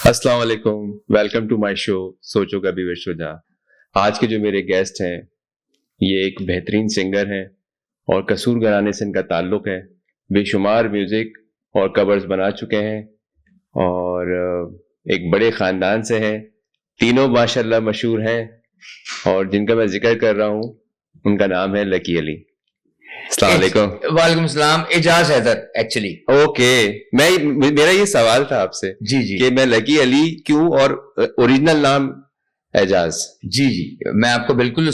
अस्सलाम वालेकुम, welcome to my show सोचो कभी विश्व जहां। आज के जो मेरे गेस्ट हैं ये एक बेहतरीन सिंगर हैं और कसूर घराने से इनका ताल्लुक है। बेशुमार म्यूजिक और कवर्स बना चुके हैं और एक बड़े खानदान से हैं। तीनों माशाल्लाह मशहूर हैं और जिनका मैं जिक्र कर रहा हूं उनका नाम है लकी अली। अस्सलाम वालेकुम। वालेकुम सलाम। एजाज हैदर एक्चुअली। ओके, मेरा ये सवाल था आपसे जी जी कि मैं लकी अली क्यों और ओरिजिनल नाम एजाज। जी जी मैं आपको बिल्कुल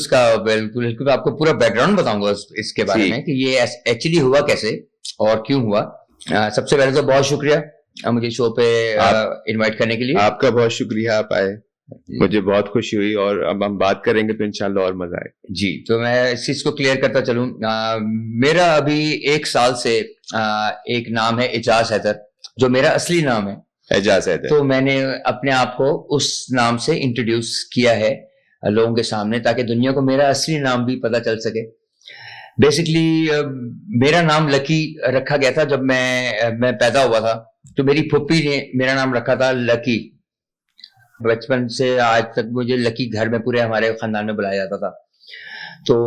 आपको पूरा बैकग्राउंड बताऊंगा इसके बारे में कि ये एक्चुअली हुआ कैसे और क्यों हुआ। सबसे पहले तो बहुत शुक्रिया मुझे शो पे इनवाइट करने के लिए। आपका बहुत शुक्रिया, आप आए, मुझे बहुत खुशी हुई और अब हम बात करेंगे तो इंशाल्लाह और मजा आएगा। जी, तो मैं इस चीज को क्लियर करता चलूं। मेरा अभी 1 साल से एक नाम है एजाज हैदर, जो मेरा असली नाम है एजाज हैदर। तो मैंने अपने आप को उस नाम से इंट्रोड्यूस किया है लोगों के सामने, ताकि दुनिया को मेरा असली नाम भी पता चल सके। बेसिकली मेरा नाम लकी रखा गया था जब मैं पैदा हुआ था, तो मेरी फुप्पी ने मेरा नाम रखा था लकी। बचपन से आज तक मुझे लकी घर में पूरे हमारे खानदान में बुलाया जाता था। तो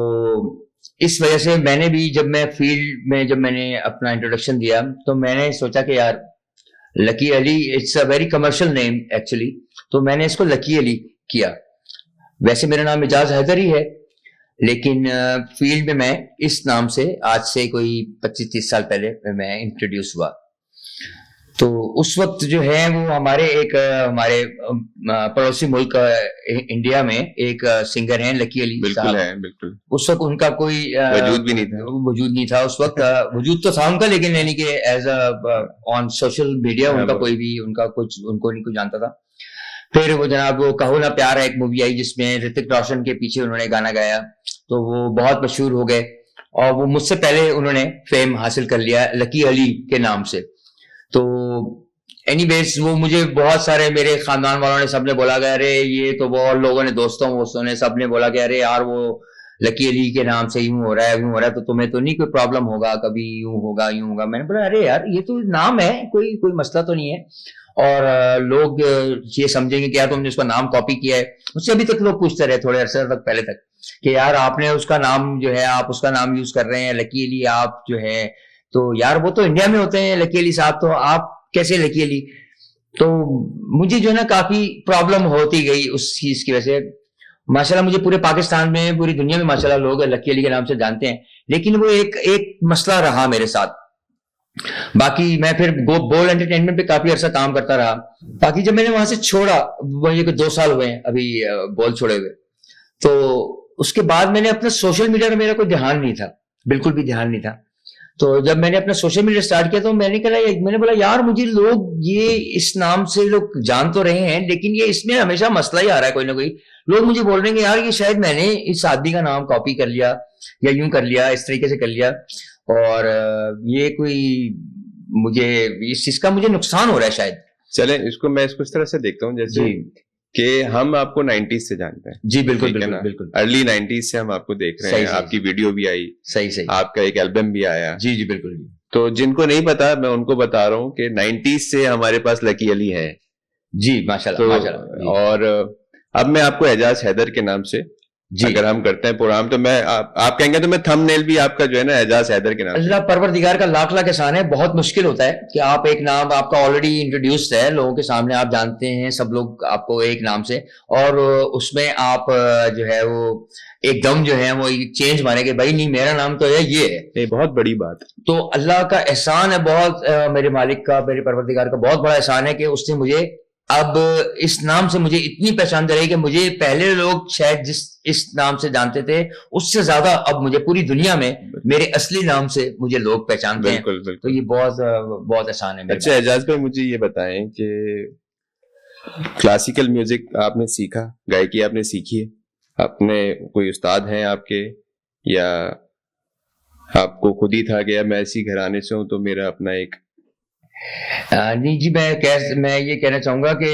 इस वजह से मैंने भी जब मैं फील्ड में जब मैंने अपना इंट्रोडक्शन दिया तो मैंने सोचा कि यार lucky Ali it's a very commercial name actually, तो मैंने इसको लकी अली किया। वैसे मेरा नाम एजाज हैदर ही है, लेकिन फील्ड में मैं इस नाम से आज से कोई 25-30 साल पहले मैं इंट्रोड्यूस हुआ। तो उस वक्त जो है वो हमारे पड़ोसी मुल्क इंडिया में एक सिंगर हैं लकी अली। बिल्कुल है, बिल्कुल। उस वक्त उनका कोई वजूद नहीं था उस वक्त। वजूद तो था उनका, लेकिन यानी कि एज ऑन सोशल मीडिया उनका कोई भी उनको नहीं कुछ जानता था। फिर वो जनाब वो कहो ना प्यार है एक मूवी आई जिसमें ऋतिक रोशन के पीछे उन्होंने गाना गाया, तो वो बहुत मशहूर हो गए और वो मुझसे पहले उन्होंने फेम हासिल कर लिया लकी अली के नाम से। तो एनीवेज वो मुझे बहुत सारे मेरे खानदान वालों ने सबने बोला गया, अरे ये तो बहुत लोगों ने दोस्तों ने सबने बोला कि अरे यार वो लकी अली के नाम से यूं हो रहा है तो तुम्हें तो नहीं कोई प्रॉब्लम होगा, कभी यूं होगा। मैंने बोला अरे यार ये तो नाम है, कोई मसला तो नहीं है। और लोग ये समझेंगे कि यार तुमने उसका नाम कॉपी किया है। मुझसे अभी तक लोग पूछते रहे थोड़े अरसे तक पहले तक कि यार आपने उसका नाम जो है आप उसका नाम यूज कर रहे हैं लकी अली आप जो है, तो यार वो तो इंडिया में होते हैं लकी अली साहब, तो आप कैसे लकी अली। तो मुझे जो है ना काफी प्रॉब्लम होती गई उस चीज की वजह से। माशाल्लाह मुझे पूरे पाकिस्तान में पूरी दुनिया में माशाल्लाह लोग लकी अली के नाम से जानते हैं, लेकिन वो एक मसला रहा मेरे साथ। बाकी मैं फिर बोल एंटरटेनमेंट पे काफी अरसा काम करता रहा। बाकी जब मैंने वहां से छोड़ा, वही 2 साल हुए हैं अभी बोल छोड़े हुए, तो उसके बाद मैंने अपना सोशल मीडिया में मेरा कोई ध्यान नहीं था, बिल्कुल भी ध्यान नहीं था। तो जब मैंने अपना सोशल मीडिया स्टार्ट किया तो मैंने बोला यार मुझे लोग ये इस नाम से लोग जान तो रहे हैं, लेकिन ये इसमें हमेशा मसला ही आ रहा है कोई ना कोई। लोग मुझे बोल रहे हैं कि यार ये शायद मैंने इस आदमी का नाम कॉपी कर लिया या यूं कर लिया, इस तरीके से कर लिया, और ये कोई मुझे इस चीज का मुझे नुकसान हो रहा है शायद। चले मैं इसको इस तरह से देखता हूँ जैसे कि हम आपको 90s से जानते हैं। जी बिल्कुल बिल्कुल अर्ली 90s से हम आपको देख रहे हैं। आपकी वीडियो भी आई, सही आपका एक एल्बम भी आया। जी बिल्कुल। तो जिनको नहीं पता मैं उनको बता रहा हूँ कि 90s से हमारे पास लकी अली है। जी माशाल्लाह माशाल्लाह। और अब मैं आपको एजाज हैदर के नाम से अगर हम करते हैं प्रोग्राम, तो मैं आप कहेंगे तो मैं थंबनेल भी आपका जो है ना एजाज हैदर के नाम। अल्लाह परवरदिगार का लाख लाख एहसान है। बहुत मुश्किल होता है कि आप एक नाम आपका ऑलरेडी इंट्रोड्यूस्ड है लोगों के सामने, आप जानते हैं सब लोग आपको एक नाम से, और उसमें आप जो है वो एकदम जो है वो चेंज माने कि भाई नहीं मेरा नाम तो है ये है। ये बहुत बड़ी बात। तो अल्लाह का एहसान है बहुत, मेरे मालिक का मेरे परवरदिगार का बहुत बड़ा एहसान है कि उसने मुझे अब इस नाम से मुझे इतनी पहचान दे रही है कि मुझे पहले लोग शायद जिस इस नाम से जानते थे उससे ज्यादा अब मुझे पूरी दुनिया में मेरे असली नाम से मुझे लोग पहचानते हैं। बिल्कुल। तो ये बहुत आसान है। अच्छा एजाज भाई, मुझे ये बताएं कि क्लासिकल म्यूजिक आपने सीखा, गायकी आपने सीखी है, अपने कोई उस्ताद हैं आपके, या आपको खुद ही था कि मैं इसी घराने से हूं तो मेरा अपना एक। नहीं जी, मैं ये कहना चाहूंगा कि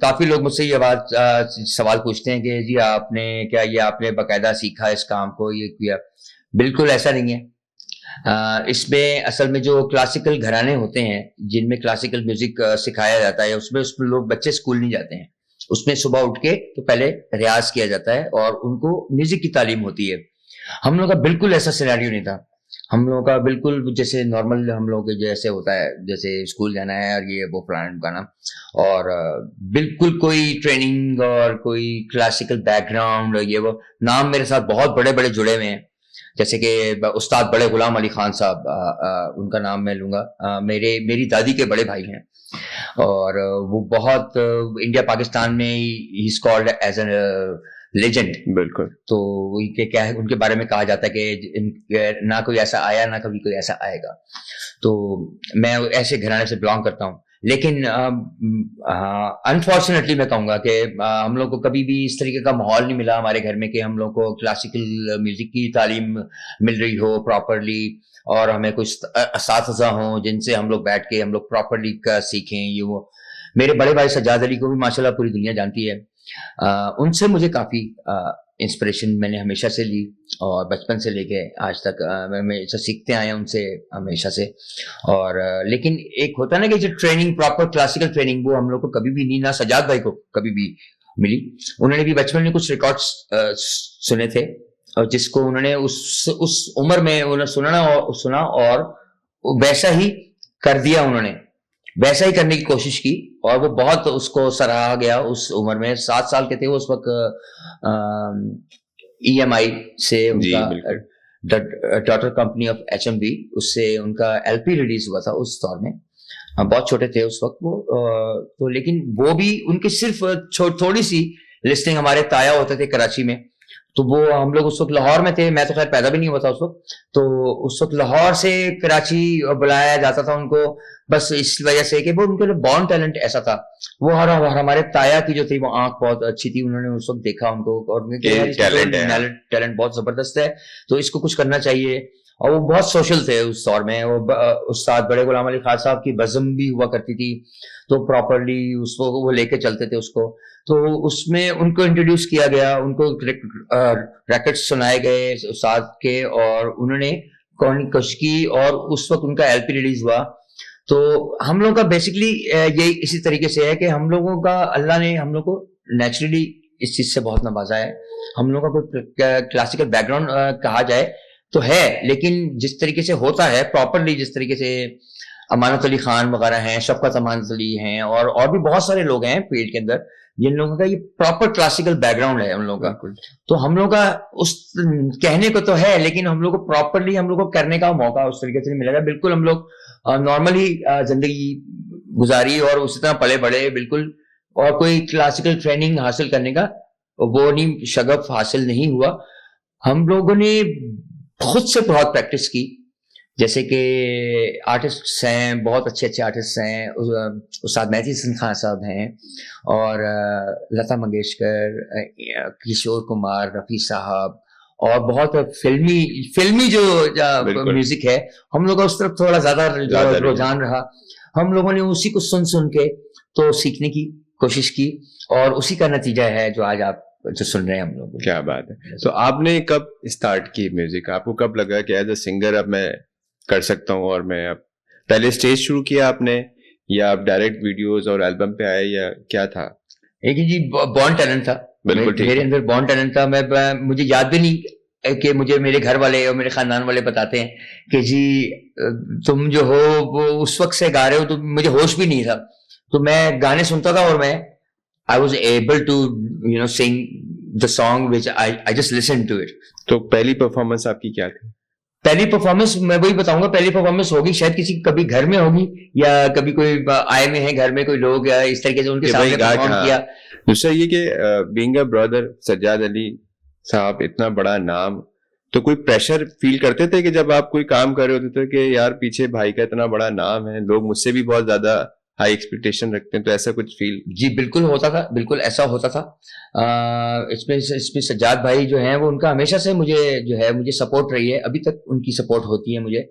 काफी लोग मुझसे ये बात सवाल पूछते हैं कि जी आपने बाकायदा सीखा इस काम को, ये किया। बिल्कुल ऐसा नहीं है। इसमें असल में जो क्लासिकल घराने होते हैं जिनमें क्लासिकल म्यूजिक सिखाया जाता है, उसमें लोग बच्चे स्कूल नहीं जाते हैं। उसमें सुबह उठ के तो पहले रियाज किया जाता है और उनको म्यूजिक की तालीम होती है। हम लोग का बिल्कुल ऐसा सिनेरियो नहीं था। हम लोगों का बिल्कुल जैसे नॉर्मल हम लोग जैसे होता है, जैसे स्कूल जाना है और ये वो फलाना गाना, और बिल्कुल कोई ट्रेनिंग और कोई क्लासिकल बैकग्राउंड ये वो। नाम मेरे साथ बहुत बड़े बड़े जुड़े हुए हैं, जैसे कि उस्ताद बड़े गुलाम अली खान साहब, उनका नाम मैं लूंगा। मेरी दादी के बड़े भाई हैं और वो बहुत इंडिया पाकिस्तान में he is called as a legend. बिल्कुल। तो उनके क्या है, उनके बारे में कहा जाता है कि ना कोई ऐसा आया ना कभी कोई ऐसा आएगा। तो मैं ऐसे घराने से बिलोंग करता हूँ, लेकिन अनफॉर्चुनेटली मैं कहूँगा कि हम लोग को कभी भी इस तरीके का माहौल नहीं मिला हमारे घर में कि हम लोग को क्लासिकल म्यूजिक की तालीम मिल रही हो प्रॉपरली, और हमें कुछ असातिज़ा हों जिनसे हम लोग बैठ के हम लोग प्रॉपरली सीखें ये वो। मेरे बड़े भाई सज्जाद अली को भी माशाल्लाह पूरी दुनिया जानती है। उनसे मुझे काफ़ी इंस्पिरेशन मैंने हमेशा से ली, और बचपन से लेके आज तक मैं हमेशा सीखते आए हैं उनसे हमेशा से। और लेकिन एक होता है ना कि जो ट्रेनिंग, प्रॉपर क्लासिकल ट्रेनिंग, वो हम लोग को कभी भी नहीं, ना सजाद भाई को कभी भी मिली। उन्होंने भी बचपन में कुछ रिकॉर्ड्स सुने थे, और जिसको उन्होंने उस उम्र में उन्होंने सुना और वैसा ही कर दिया। उन्होंने वैसा ही करने की कोशिश की और वो बहुत उसको सराहा गया। उस उम्र में 7 साल के थे वो उस वक्त। EMI से उनका डॉटर कंपनी ऑफ HMV, उससे उनका LP रिलीज हुआ था उस दौर में। बहुत छोटे थे उस वक्त वो। तो लेकिन वो भी उनकी सिर्फ थोड़ी सी लिस्टिंग हमारे ताया होते थे कराची में। तो वो हम लोग उस वक्त लाहौर में थे, मैं तो खैर पैदा भी नहीं हुआ था उस वक्त। तो उस वक्त लाहौर से कराची बुलाया जाता था उनको, बस इस वजह से कि वो उनके लिए बॉर्न टैलेंट ऐसा था। वो हमारे ताया की जो थी वो आंख बहुत अच्छी थी, उन्होंने उस वक्त देखा उनको और टैलेंट बहुत जबरदस्त है, तो इसको कुछ करना चाहिए। और वो बहुत सोशल थे उस दौर में। वो उस्ताद बड़े गुलाम अली खान साहब की बज़म भी हुआ करती थी, तो प्रॉपरली उसको वो लेके चलते थे उसको। तो उसमें उनको इंट्रोड्यूस किया गया, उनको रैकेट्स सुनाए गए उस्ताद के, और उन्होंने कोशिश की और उस वक्त उनका LP रिलीज हुआ। तो हम लोगों का बेसिकली ये इसी तरीके से है कि हम लोगों का अल्लाह ने हम लोग को नेचुरली इस चीज से बहुत नवाजा है। हम लोगों का कोई क्लासिकल बैकग्राउंड कहा जाए तो है, लेकिन जिस तरीके से होता है प्रॉपरली, जिस तरीके से अमानत अली खान वगैरह हैं, शफकत अमानत अली हैं, और भी बहुत सारे लोग हैं फील्ड के अंदर जिन लोगों का ये प्रॉपर क्लासिकल बैकग्राउंड है उन लोगों का। तो हम लोग का उस कहने को तो है, लेकिन हम लोग को प्रॉपरली हम लोग को करने का मौका उस तरीके से नहीं मिलेगा। बिल्कुल हम लोग नॉर्मली जिंदगी गुजारी और उसी तरह पले बड़े बिल्कुल, और कोई क्लासिकल ट्रेनिंग हासिल करने का वो नहीं, शगफ हासिल नहीं हुआ। हम लोगों ने खुद से बहुत प्रैक्टिस की, जैसे कि आर्टिस्ट हैं, बहुत अच्छे अच्छे आर्टिस्ट हैं, उस्ताद मेहदी हसन खान साहब हैं, और लता मंगेशकर, किशोर कुमार, रफ़ी साहब, और बहुत फिल्मी जो म्यूजिक है, हम लोग का उस तरफ थोड़ा ज्यादा रुझान रहा। हम लोगों ने उसी को सुन सुन के तो सीखने की कोशिश की, और उसी का नतीजा है जो आज आप जो सुन रहे हैं हम लोग। क्या बात है। तो आपने कब स्टार्ट की म्यूजिक? आपको कब लगा कि एज अ सिंगर अब मैं कर सकता हूँ, और मैं अब पहले स्टेज शुरू किया आपने, या आप डायरेक्ट वीडियोस और एल्बम पे आए, या क्या था? एक जी बॉर्न टैलेंट था, बिल्कुल मेरे अंदर बॉर्न टैलेंट था। मुझे याद भी नहीं कि मुझे मेरे घर वाले और मेरे खानदान वाले बताते हैं कि जी तुम जो हो वो उस वक्त से गा रहे हो, तो मुझे होश भी नहीं था। तो मैं गाने सुनता था और मैं I was able to sing the song which I just listen to it. तो पहली परफॉर्मेंस आपकी क्या थी? पहली परफॉर्मेंस मैं वही बताऊंगा, पहली परफॉर्मेंस होगी शायद किसी कभी घर में होगी, या कभी कोई आए में है घर में कोई लोग, या इस तरीके से उनके सामने परफॉर्म किया। दूसरा ये कि being a brother Sajjad Ali साहब, इतना बड़ा नाम, तो कोई प्रेशर फील करते थे कि जब आप कोई काम कर रहे होते थे कि यार पीछे भाई का इतना बड़ा नाम है, लोग मुझसे भी बहुत ज्यादा हाई एक्सपेक्टेशन रखते हैं, तो ऐसा कुछ फील? जी बिल्कुल होता था, बिल्कुल ऐसा होता था। इसमें सज्जाद भाई जो हैं वो उनका हमेशा से मुझे सपोर्ट रही है, अभी तक उनकी सपोर्ट होती है मुझे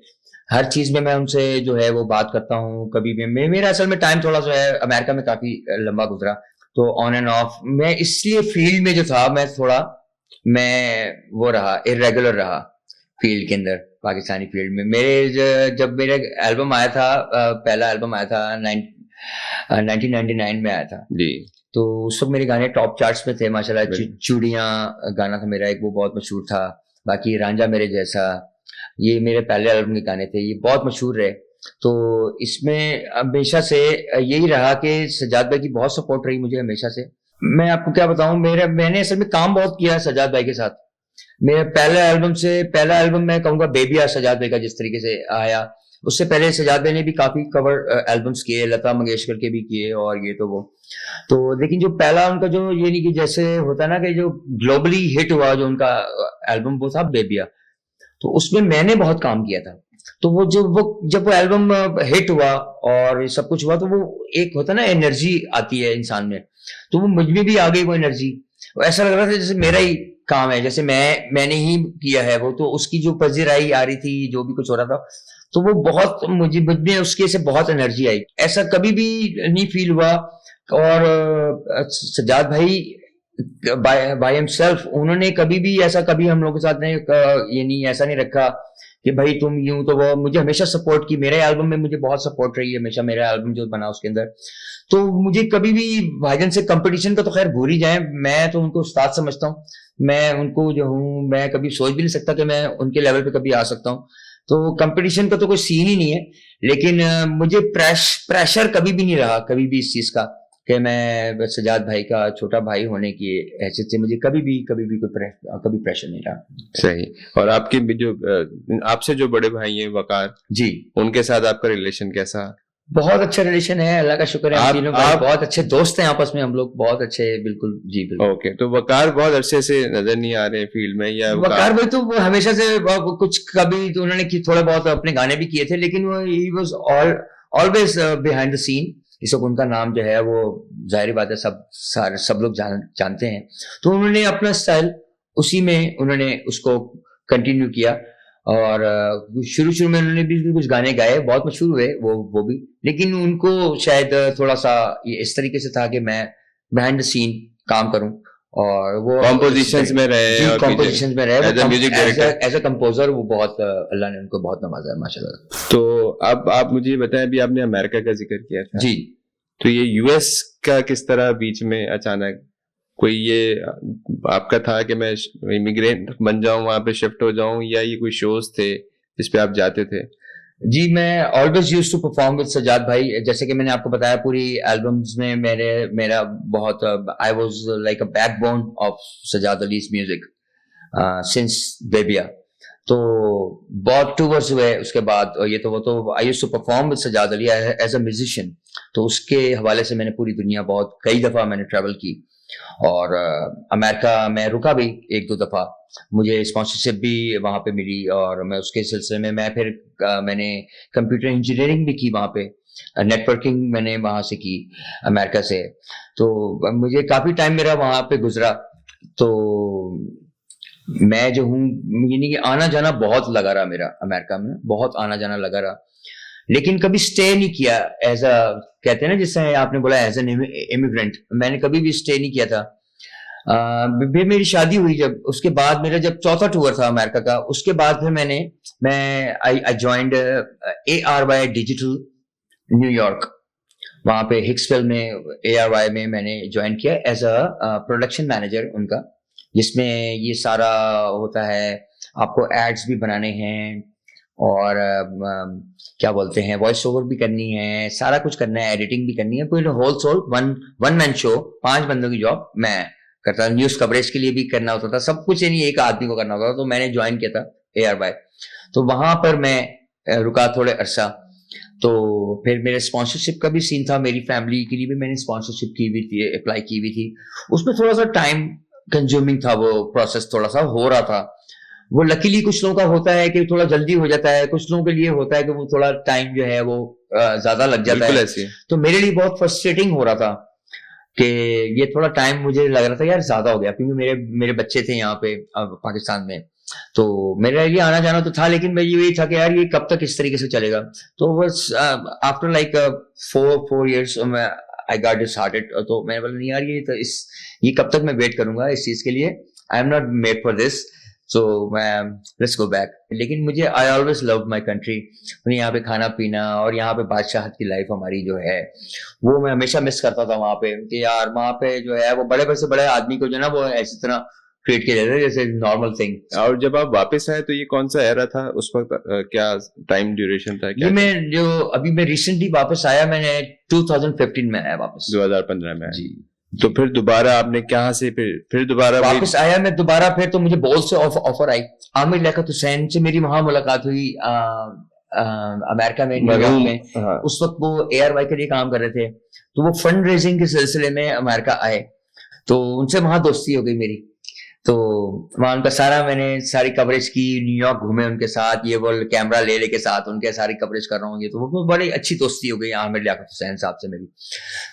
हर चीज में। मैं उनसे जो है वो बात करता हूँ। कभी भी मेरा असल में टाइम थोड़ा सा है अमेरिका में काफी लंबा गुजरा, तो ऑन एंड ऑफ मैं इसलिए फील्ड में जो था मैं वो रहा, इरेगुलर रहा। फील्ड के अंदर, पाकिस्तानी फील्ड में। मेरे जब मेरा एल्बम आया था, पहला एल्बम आया था 1999 में आया था जी। तो उस वक्त मेरे गाने टॉप चार्ट्स में थे माशाल्लाह। चूड़ियां गाना था मेरा एक, वो बहुत मशहूर था। बाकी रांझा मेरे जैसा, ये मेरे पहले एल्बम के गाने थे, ये बहुत मशहूर रहे। तो इसमें हमेशा से यही रहा कि सजाद भाई की बहुत सपोर्ट रही मुझे हमेशा से। मैं आपको क्या बताऊं, मैंने असल में काम बहुत किया सजाद भाई के साथ। मेरे पहला एल्बम मैं कहूंगा बेबिया सजाद भाई का जिस तरीके से आया, उससे पहले सजाद भाई ने भी काफी कवर एल्बम्स किए, लता मंगेशकर के भी किए और ये तो वो। तो लेकिन जो पहला उनका जो ये नहीं कि जैसे होता है ना कि जो ग्लोबली हिट हुआ जो उनका एल्बम वो था बेबिया, तो उसमें मैंने बहुत काम किया था। तो वो जब वो एल्बम हिट हुआ और सब कुछ हुआ, तो वो एक होता है ना एनर्जी आती है इंसान में, तो वो मुझ में भी आ गई वो एनर्जी। ऐसा लग रहा था जैसे मेरा ही काम है, जैसे मैंने ही किया है वो। तो उसकी जो पजीराई आ रही थी, जो भी कुछ हो रहा था, तो वो बहुत मुझ में उसके से बहुत एनर्जी आई। ऐसा कभी भी नहीं फील हुआ। और सज्जाद भाई बाय हिमसेल्फ उन्होंने कभी भी ऐसा कभी हम लोगों के साथ नहीं ये नहीं ऐसा नहीं रखा कि भाई तुम यूं, तो वो मुझे हमेशा सपोर्ट की। मेरे एल्बम में मुझे बहुत सपोर्ट रही है हमेशा, मेरा एल्बम जो बना उसके अंदर। तो मुझे कभी भी भाईजान से कंपटीशन का तो खैर भूल ही जाए, मैं तो उनको उस्ताद समझता हूँ। मैं उनको जो हूँ, मैं कभी सोच भी नहीं सकता कि मैं उनके लेवल पे कभी आ सकता हूँ। तो कंपटीशन का तो कोई सीन ही नहीं है। लेकिन मुझे प्रेशर कभी भी नहीं रहा, कभी भी इस चीज का कि मैं सजाद भाई का छोटा भाई होने की हैसियत से मुझे कभी भी कभी प्रेशर नहीं रहा। सही। और आपके भी जो आपसे जो बड़े भाई हैं वकार जी, उनके साथ आपका रिलेशन कैसा? बहुत अच्छा रिलेशन है, अल्लाह का शुक्र है। हम तीनों भाई बहुत अच्छे दोस्त हैं आपस में, हम लोग बहुत अच्छे। बिल्कुल जी बिल्कुल। ओके, तो वकार बहुत अरसे से नजर नहीं आ रहे फील्ड में, या वकार भाई तो वो हमेशा से कुछ कभी तो उन्होंने थोड़ा बहुत अपने गाने भी किए थे, लेकिन वो he was always behind the scene. इस वक्त उनका नाम जो है वो जाहिर बात है सब लोग जानते हैं। तो उन्होंने अपना स्टाइल उसी में उन्होंने उसको कंटिन्यू किया। और शुरू में उन्होंने भी कुछ गाने गाए, बहुत मशहूर हुए वो भी। लेकिन उनको शायद थोड़ा सा ये इस तरीके से था कि मैं बिहाइंड द सीन काम करूं, और वो कॉम्पोजिशंस में रहे, और कॉम्पोजिशंस में रहे music director, as a composer. वो बहुत अल्लाह ने उनको बहुत नवाजा है माशाल्लाह। तो अब आप मुझे बताएं, अभी आपने अमेरिका का जिक्र किया था जी, तो ये यूएस का किस तरह बीच में अचानक कोई ये आपका था कि मैं इमिग्रेंट बन जाऊं, वहां पे शिफ्ट हो जाऊं, या ये कोई शोज थे जिस पे आप जाते थे? जी, मैं always used to perform with Sajjad भाई। जैसे कि मैंने आपको बताया, पूरी एल्बम्स में मेरा बहुत I was like a backbone of Sajjad Ali's music since बेबिया। तो बहुत टूर्स हुए उसके बाद, और ये तो वो तो I used to perform with Sajjad Ali as a musician. तो उसके हवाले से मैंने पूरी दुनिया बहुत कई दफा मैंने ट्रैवल की, और अमेरिका में रुका भी एक दो दफा। मुझे स्पॉन्सरशिप भी वहां पे मिली, और मैं उसके सिलसिले में मैं फिर मैंने कंप्यूटर इंजीनियरिंग भी की वहां पे, नेटवर्किंग मैंने वहां से की अमेरिका से। तो मुझे काफी टाइम मेरा वहां पे गुजरा। तो मैं जो हूँ, यानी कि आना जाना बहुत लगा रहा मेरा अमेरिका में, बहुत आना जाना लगा रहा। लेकिन कभी स्टे नहीं किया एज अ, कहते हैं ना जिससे आपने बोला एज एन इमिग्रेंट, मैंने कभी भी स्टे नहीं किया था। फिर मेरी शादी हुई जब, उसके बाद मेरा जब चौथा टूर था अमेरिका का, उसके बाद फिर मैं I joined ARY digital New York. वहां पे हिक्सवेल में ARY में मैंने ज्वाइन किया एज अ प्रोडक्शन मैनेजर उनका, जिसमें ये सारा होता है। आपको एड्स भी बनाने हैं, और क्या बोलते हैं, वॉइस ओवर भी करनी है, सारा कुछ करना है, एडिटिंग भी करनी है। कोई whole sole one man show, 5 बंदों की जॉब मैं करता था। न्यूज कवरेज के लिए भी करना होता था, सब कुछ यानी एक आदमी को करना होता था। तो मैंने ज्वाइन किया था ARY। तो वहां पर मैं रुका थोड़े अरसा। तो फिर मेरे स्पॉन्सरशिप का भी सीन था, मेरी फैमिली के लिए भी मैंने स्पॉन्सरशिप की हुई थी, अप्लाई की हुई थी। उसमें थोड़ा सा टाइम कंज्यूमिंग था, वो प्रोसेस थोड़ा सा हो रहा था। वो लकीली कुछ लोगों का होता है कि थोड़ा जल्दी हो जाता है, कुछ लोगों के लिए होता है कि वो थोड़ा टाइम जो है वो ज्यादा लग जाता है। तो मेरे लिए बहुत फ्रस्ट्रेटिंग हो रहा था कि ये थोड़ा टाइम मुझे लग रहा था यार ज्यादा हो गया, क्योंकि मेरे बच्चे थे यहाँ पे पाकिस्तान में। तो मेरे लिए आना जाना तो था, लेकिन मैं यही था कि यार ये कब तक इस तरीके से चलेगा। तो बस after like 4 years I got started. तो मैंने बोला नहीं यार, ये कब तक मैं वेट करूंगा इस चीज के लिए, I am not made for this. So मैं लेट्स गो बैक। लेकिन मुझे I always love my country. यहाँ पे खाना पीना और यहाँ पे बादशाहत की लाइफ हमारी जो है वो मैं हमेशा मिस करता था वहां पे, कि यार वहां पे जो है वो बड़े से बड़े आदमी को जो ना वो ऐसी तरह ट्रीट किया जाता है जैसे नॉर्मल थिंग। और जब आप वापस आए तो ये कौन सा एरा था उस वक्त, क्या टाइम ड्यूरेशन था? ये मैं जो अभी मैं रिसेंटली वापस आया, मैंने 2015 में आया वापस। 2015 में जी। तो फिर दोबारा आपने कहाँ से फिर दोबारा वापस आया मैं दोबारा, फिर तो मुझे बॉल से ऑफर आई। आमिर लियाकत हुसैन से मेरी वहां मुलाकात हुई अमेरिका में, न्यूयॉर्क में। हाँ। उस वक्त वो एआरवाई के लिए काम कर रहे थे, तो वो फंड रेजिंग के सिलसिले में अमेरिका आए, तो उनसे वहां दोस्ती हो गई मेरी। तो वहां उनका सारी कवरेज की, न्यूयॉर्क घूमे उनके साथ, ये वो कैमरा ले लेके साथ उनके सारी कवरेज कर रहा हूँ। ये तो वो बड़ी अच्छी दोस्ती हो गई आमिर लियाकत हुसैन साहब से मेरी।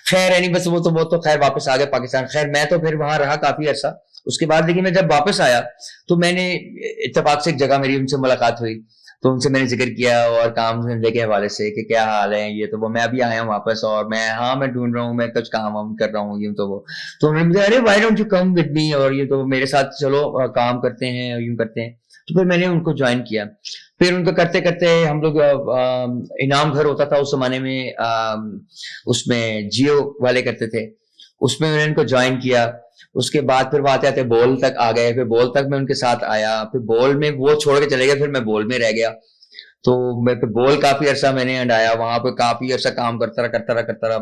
खैर यानी बस वो तो खैर वापस आ गए पाकिस्तान। खैर मैं तो फिर वहां रहा काफी अर्सा। उसके बाद लेकिन मैं जब वापस आया तो मैंने इत्तेफाक से एक जगह मेरी उनसे मुलाकात हुई, तो उनसे मैंने जिक्र किया और काम धंधे के हवाले से कि क्या हाल है, ये तो वो मैं अभी आया हूँ वापस और मैं ढूंढ रहा हूँ, मैं कुछ काम वाम कर रहा हूँ, यूं तो वो। तो उन्होंने मुझे अरे why don't you come with me, और ये तो मेरे साथ चलो काम करते हैं और यूं करते हैं। तो फिर मैंने उनको ज्वाइन किया। फिर उनको करते करते हम लोग इनाम घर होता था उस जमाने में, उसमें जियो वाले करते थे, उसमें मैंने उनको ज्वाइन किया। उसके बाद फिर वो आते आते बोल तक आ गए, फिर बोल तक मैं उनके साथ आया, फिर बोल में वो छोड़ के चले गए, फिर मैं बोल में रह गया। तो मैं फिर बोल काफी अर्सा मैंने अंडाया, वहां पे काफी अर्सा काम करता रहा।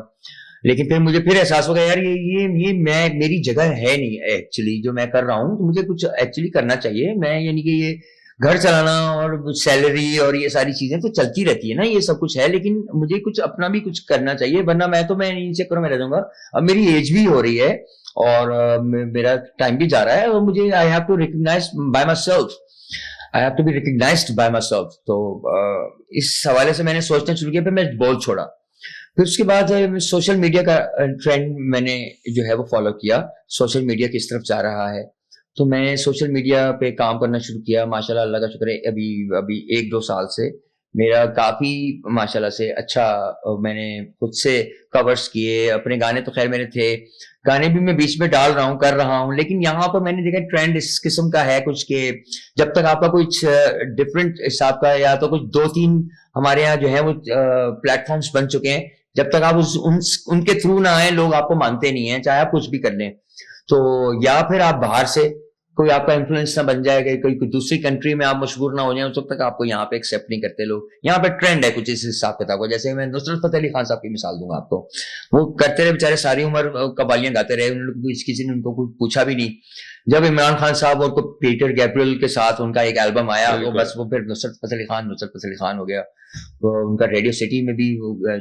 लेकिन फिर मुझे फिर एहसास हो गया यार ये मेरी जगह है नहीं एक्चुअली जो मैं कर रहा हूँ, तो मुझे कुछ एक्चुअली करना चाहिए। मैं यानी कि ये घर चलाना और सैलरी और ये सारी चीजें तो चलती रहती है ना, ये सब कुछ है, लेकिन मुझे कुछ अपना भी कुछ करना चाहिए, वरना मैं इन चक्करों में रह जाऊंगा। अब मेरी एज भी हो रही है और मेरा टाइम भी जा रहा है, और मुझे I have to recognize by myself, I have to be recognized by myself. तो इस हवाले से मैंने सोचना शुरू किया, फिर मैं बोल छोड़ा। फिर उसके बाद सोशल मीडिया का ट्रेंड मैंने जो है वो फॉलो किया, सोशल मीडिया किस तरफ जा रहा है, तो मैं सोशल मीडिया पे काम करना शुरू किया। माशाल्लाह अल्लाह का शुक्र है अभी 1-2 साल से मेरा काफी माशाल्लाह से अच्छा, मैंने खुद से कवर्स किए अपने गाने। तो खैर मेरे थे गाने भी मैं बीच में डाल रहा हूँ, कर रहा हूँ, लेकिन यहाँ पर मैंने देखा ट्रेंड इस किस्म का है कुछ के जब तक आपका कुछ डिफरेंट हिसाब का या तो कुछ 2-3 हमारे यहाँ जो है वो प्लेटफॉर्म्स बन चुके हैं, जब तक आप उनके थ्रू ना आए लोग आपको मानते नहीं है, चाहे आप कुछ भी कर लें। तो या फिर आप बाहर से कोई आपका इन्फ्लुएंस ना बन जाएगा, कोई दूसरी कंट्री में आप मशहूर ना हो जाए, उस वक्त तक आपको यहाँ पे एक्सेप्ट नहीं करते लोग। यहाँ पे ट्रेंड है कुछ इस हिसाब किताब का। जैसे मैं नुसरत फतेह अली खान साहब की मिसाल दूंगा आपको, वो करते रहे बेचारे सारी उम्र कवालियां गाते रहे, उन्होंने किसी ने उनको कुछ पूछा भी नहीं। जब इमरान खान साहब और पीटर गैब्रियल के साथ उनका एक एल्बम आया, वो बस वो फिर नुसरत फतेह अली खान हो गया। तो उनका रेडियो सिटी में भी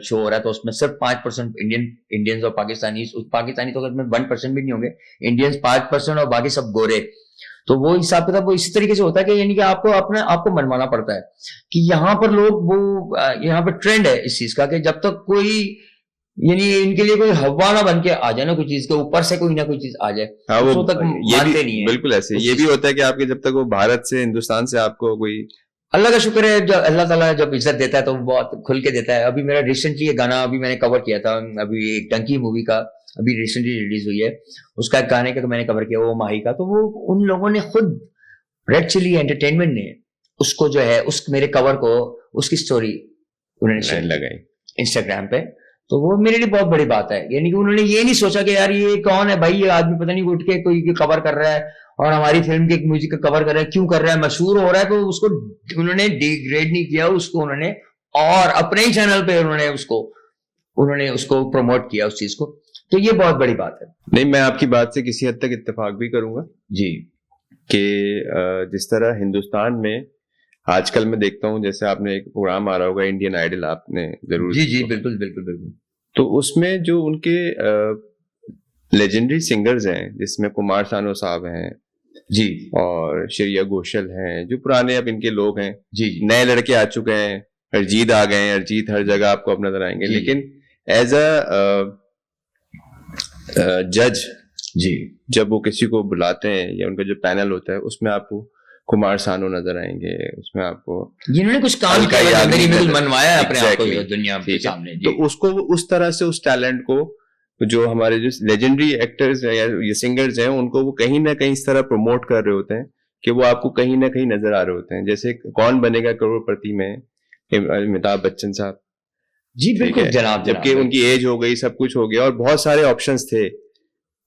शो हो रहा है, तो उसमें सिर्फ 5% इंडियंस और पाकिस्तानी तो अगर में 1% भी नहीं होंगे, इंडियंस 5% और बाकी सब गोरे। तो वो हिसाब किताब वो इसी तरीके से होता है कि यानी कि आपको मनवाना पड़ता है कि यहाँ पर लोग वो यहाँ पर ट्रेंड है इस चीज का कि जब तक कोई यानी इनके लिए कोई हवा ना बन के आ जाए ना, कोई चीज के ऊपर से कोई ना कोई चीज आ जाए, हाँ, वो तक मानते नहीं है। बिल्कुल ऐसे ये भी होता है कि आपके जब तक वो भारत से हिंदुस्तान से आपको कोई, अल्लाह का शुक्र है जब अल्लाह ताला जब इज्जत देता है तो बहुत खुल के देता है। अभी मेरा रिसेंटली ये गाना अभी मैंने कवर किया था, अभी एक डंकी मूवी का अभी रिसेंटली रिलीज हुई है, उसका एक गाने का मैंने कवर किया वो माही का। तो वो उन लोगों ने खुद रेड चिली एंटरटेनमेंट ने उसको जो है उस मेरे कवर को उसकी स्टोरी उन्होंने शेयर लगाई इंस्टाग्राम पे। तो वो मेरे लिए बहुत बड़ी बात है, यानी कि उन्होंने ये नहीं सोचा कि यार ये कौन है भाई, ये आदमी पता नहीं उठ के कोई कवर कर रहा है और हमारी फिल्म के म्यूजिक का कवर कर रहा है, क्यों कर रहा है, मशहूर हो रहा है। तो उसको उन्होंने डिग्रेड नहीं किया, उसको उन्होंने और अपने ही चैनल पे उन्होंने उसको प्रमोट किया उस चीज को। तो ये बहुत बड़ी बात है। नहीं, मैं आपकी बात से किसी हद तक इत्तेफाक भी करूंगा जी, कि जिस तरह हिंदुस्तान में आजकल मैं देखता हूँ, जैसे आपने एक प्रोग्राम आ रहा होगा इंडियन आइडल, आपने जरूर, जी बिल्कुल बिल्कुल बिल्कुल। तो उसमें जो उनके लेजेंडरी सिंगर्स हैं, जिसमें कुमार सानू साहब हैं जी, और श्रेया घोषाल हैं, जो पुराने अब इनके लोग हैं जी, नए लड़के आ चुके हैं, अरिजीत आ गए हैं, अरिजीत हर जगह आपको अब नजर आएंगे, लेकिन एज अ जज जी, जब वो किसी को बुलाते हैं या उनका जो पैनल होता है उसमें आपको कुमार सानू नजर आएंगे, उसमें आपको जिन्होंने कुछ काम किया मनवाया अपने आप को दुनिया के सामने, तो उसको उस तरह से उस टैलेंट को जो हमारे जो लेजेंडरी एक्टर्स हैं या ये सिंगर्स हैं उनको वो कहीं ना कहीं इस तरह प्रमोट कर रहे होते हैं कि वो आपको कहीं ना कहीं नजर आ रहे होते हैं। जैसे कौन बनेगा करोड़पति में अमिताभ बच्चन साहब, जी बिल्कुल जनाब, जबकि उनकी एज हो गई, सब कुछ हो गया और बहुत सारे ऑप्शंस थे,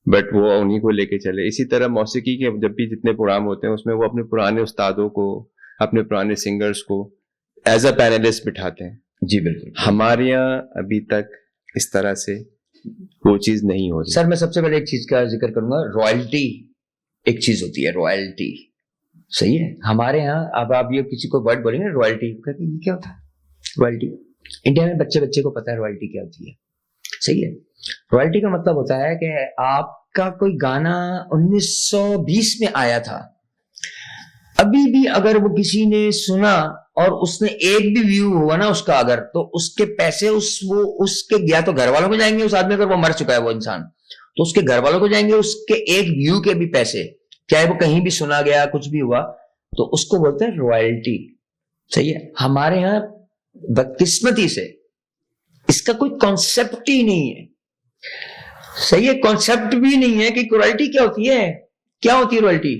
बट वो उन्हीं को लेके चले। इसी तरह मौसीकी के जब भी जितने प्रोग्राम होते हैं उसमें वो अपने पुराने उस्तादों को, अपने पुराने सिंगर्स को एज अ पैनलिस्ट बिठाते हैं। जी बिल्कुल। हमारे यहाँ अभी तक इस तरह से वो चीज नहीं हो रही। सर मैं सबसे पहले एक चीज का जिक्र करूंगा, रॉयल्टी एक चीज होती है, रॉयल्टी, सही है। हमारे यहाँ अब आप ये किसी को वर्ड बोलेंगे रॉयल्टी, कहते ये क्या होता है रॉयल्टी? इंडिया में बच्चे बच्चे को पता है रॉयल्टी क्या होती है, सही है। रॉयल्टी का मतलब होता है कि आपका कोई गाना 1920 में आया था, अभी भी अगर वो किसी ने सुना और उसने एक भी व्यू हुआ ना उसका, अगर तो उसके पैसे उसके या तो घर वालों को जाएंगे, उस आदमी अगर वो मर चुका है वो इंसान, तो उसके घर वालों को जाएंगे, उसके एक व्यू के भी पैसे, चाहे वो कहीं भी सुना गया कुछ भी हुआ, तो उसको बोलते हैं रॉयल्टी, सही है। हमारे यहाँ बदकिस्मती से इसका कोई कॉन्सेप्ट ही नहीं है, सही है, कॉन्सेप्ट भी नहीं है कि रॉयल्टी क्या होती है। क्या होती है रॉयल्टी?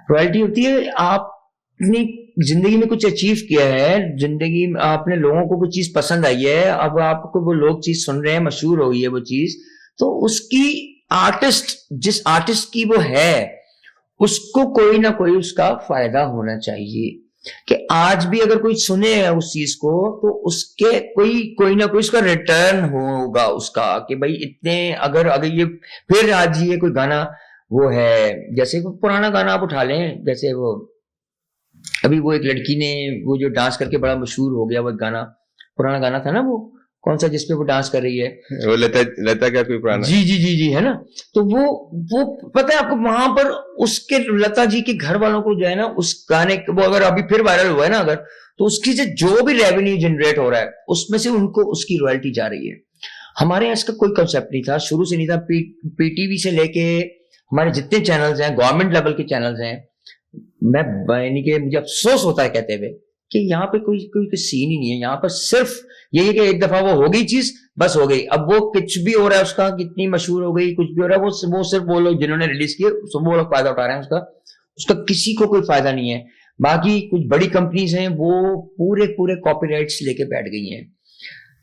रॉयल्टी होती है आपने जिंदगी में कुछ अचीव किया है, जिंदगी में आपने लोगों को कुछ चीज पसंद आई है, अब आपको वो लोग चीज सुन रहे हैं, मशहूर हो गई है वो चीज, तो उसकी आर्टिस्ट, जिस आर्टिस्ट की वो है, उसको कोई ना कोई उसका फायदा होना चाहिए कि आज भी अगर कोई सुने उस चीज को तो उसके कोई ना कोई उसका रिटर्न होगा उसका, कि भाई इतने अगर ये फिर आज ये कोई गाना वो है, जैसे पुराना गाना आप उठा लें, जैसे वो अभी वो एक लड़की ने वो जो डांस करके बड़ा मशहूर हो गया, वो गाना, पुराना गाना था ना, वो कौन सा जिसपे वो डांस कर रही है, वो लता का कोई पुराना, जी है ना। तो वो पता है आपको, वहां पर उसके लता जी के घर वालों को जो है ना उस गाने वो अगर अभी फिर वायरल हुआ है ना अगर, तो उसकी से जो भी रेवेन्यू जनरेट हो रहा है उसमें से उनको उसकी रॉयल्टी जा रही है। हमारे यहाँ इसका कोई कंसेप्ट नहीं था, शुरू से नहीं था। पीटीवी से लेके हमारे जितने चैनल्स हैं, गवर्नमेंट लेवल के चैनल्स हैं, मैं यानी कि मुझे अफसोस होता है कहते हुए कि यहाँ पे कोई सीन ही नहीं है। यहाँ पर सिर्फ यही है कि एक दफा वो हो गई चीज, बस हो गई, अब वो कुछ भी हो रहा है उसका, कितनी मशहूर हो गई, कुछ भी हो रहा है, वो सिर्फ वो लोग जिन्होंने रिलीज किए वो लोग फायदा उठा रहे हैं उसका किसी को कोई फायदा नहीं है। बाकी कुछ बड़ी कंपनीज हैं वो पूरे कॉपीराइट्स लेके बैठ गई हैं।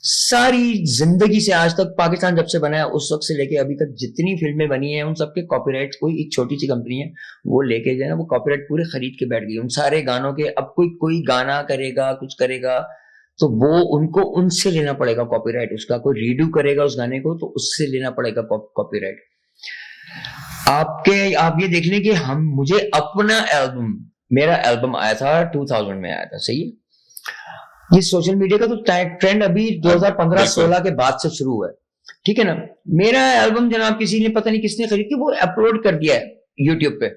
सारी जिंदगी से आज तक पाकिस्तान जब से बना है उस वक्त से लेके अभी तक जितनी फिल्में बनी हैं उन सबके कॉपीराइट कोई एक छोटी सी कंपनी है वो लेके जो है ना वो कॉपीराइट पूरे खरीद के बैठ गई उन सारे गानों के। अब कोई गाना करेगा, कुछ करेगा, तो वो उनको उनसे लेना पड़ेगा कॉपीराइट, उसका कोई रीडू करेगा उस गाने को तो उससे लेना पड़ेगा कॉपीराइट। आप ये देख लें कि मुझे अपना एल्बम, मेरा एल्बम आया था 2000 में आया था, सही है। ये सोशल मीडिया का तो ट्रेंड अभी 2015-16 के बाद से शुरू हुआ है, ठीक है ना। मेरा एल्बम जनाब किसी ने पता नहीं किसने खरीद के वो अपलोड कर दिया है यूट्यूब पे,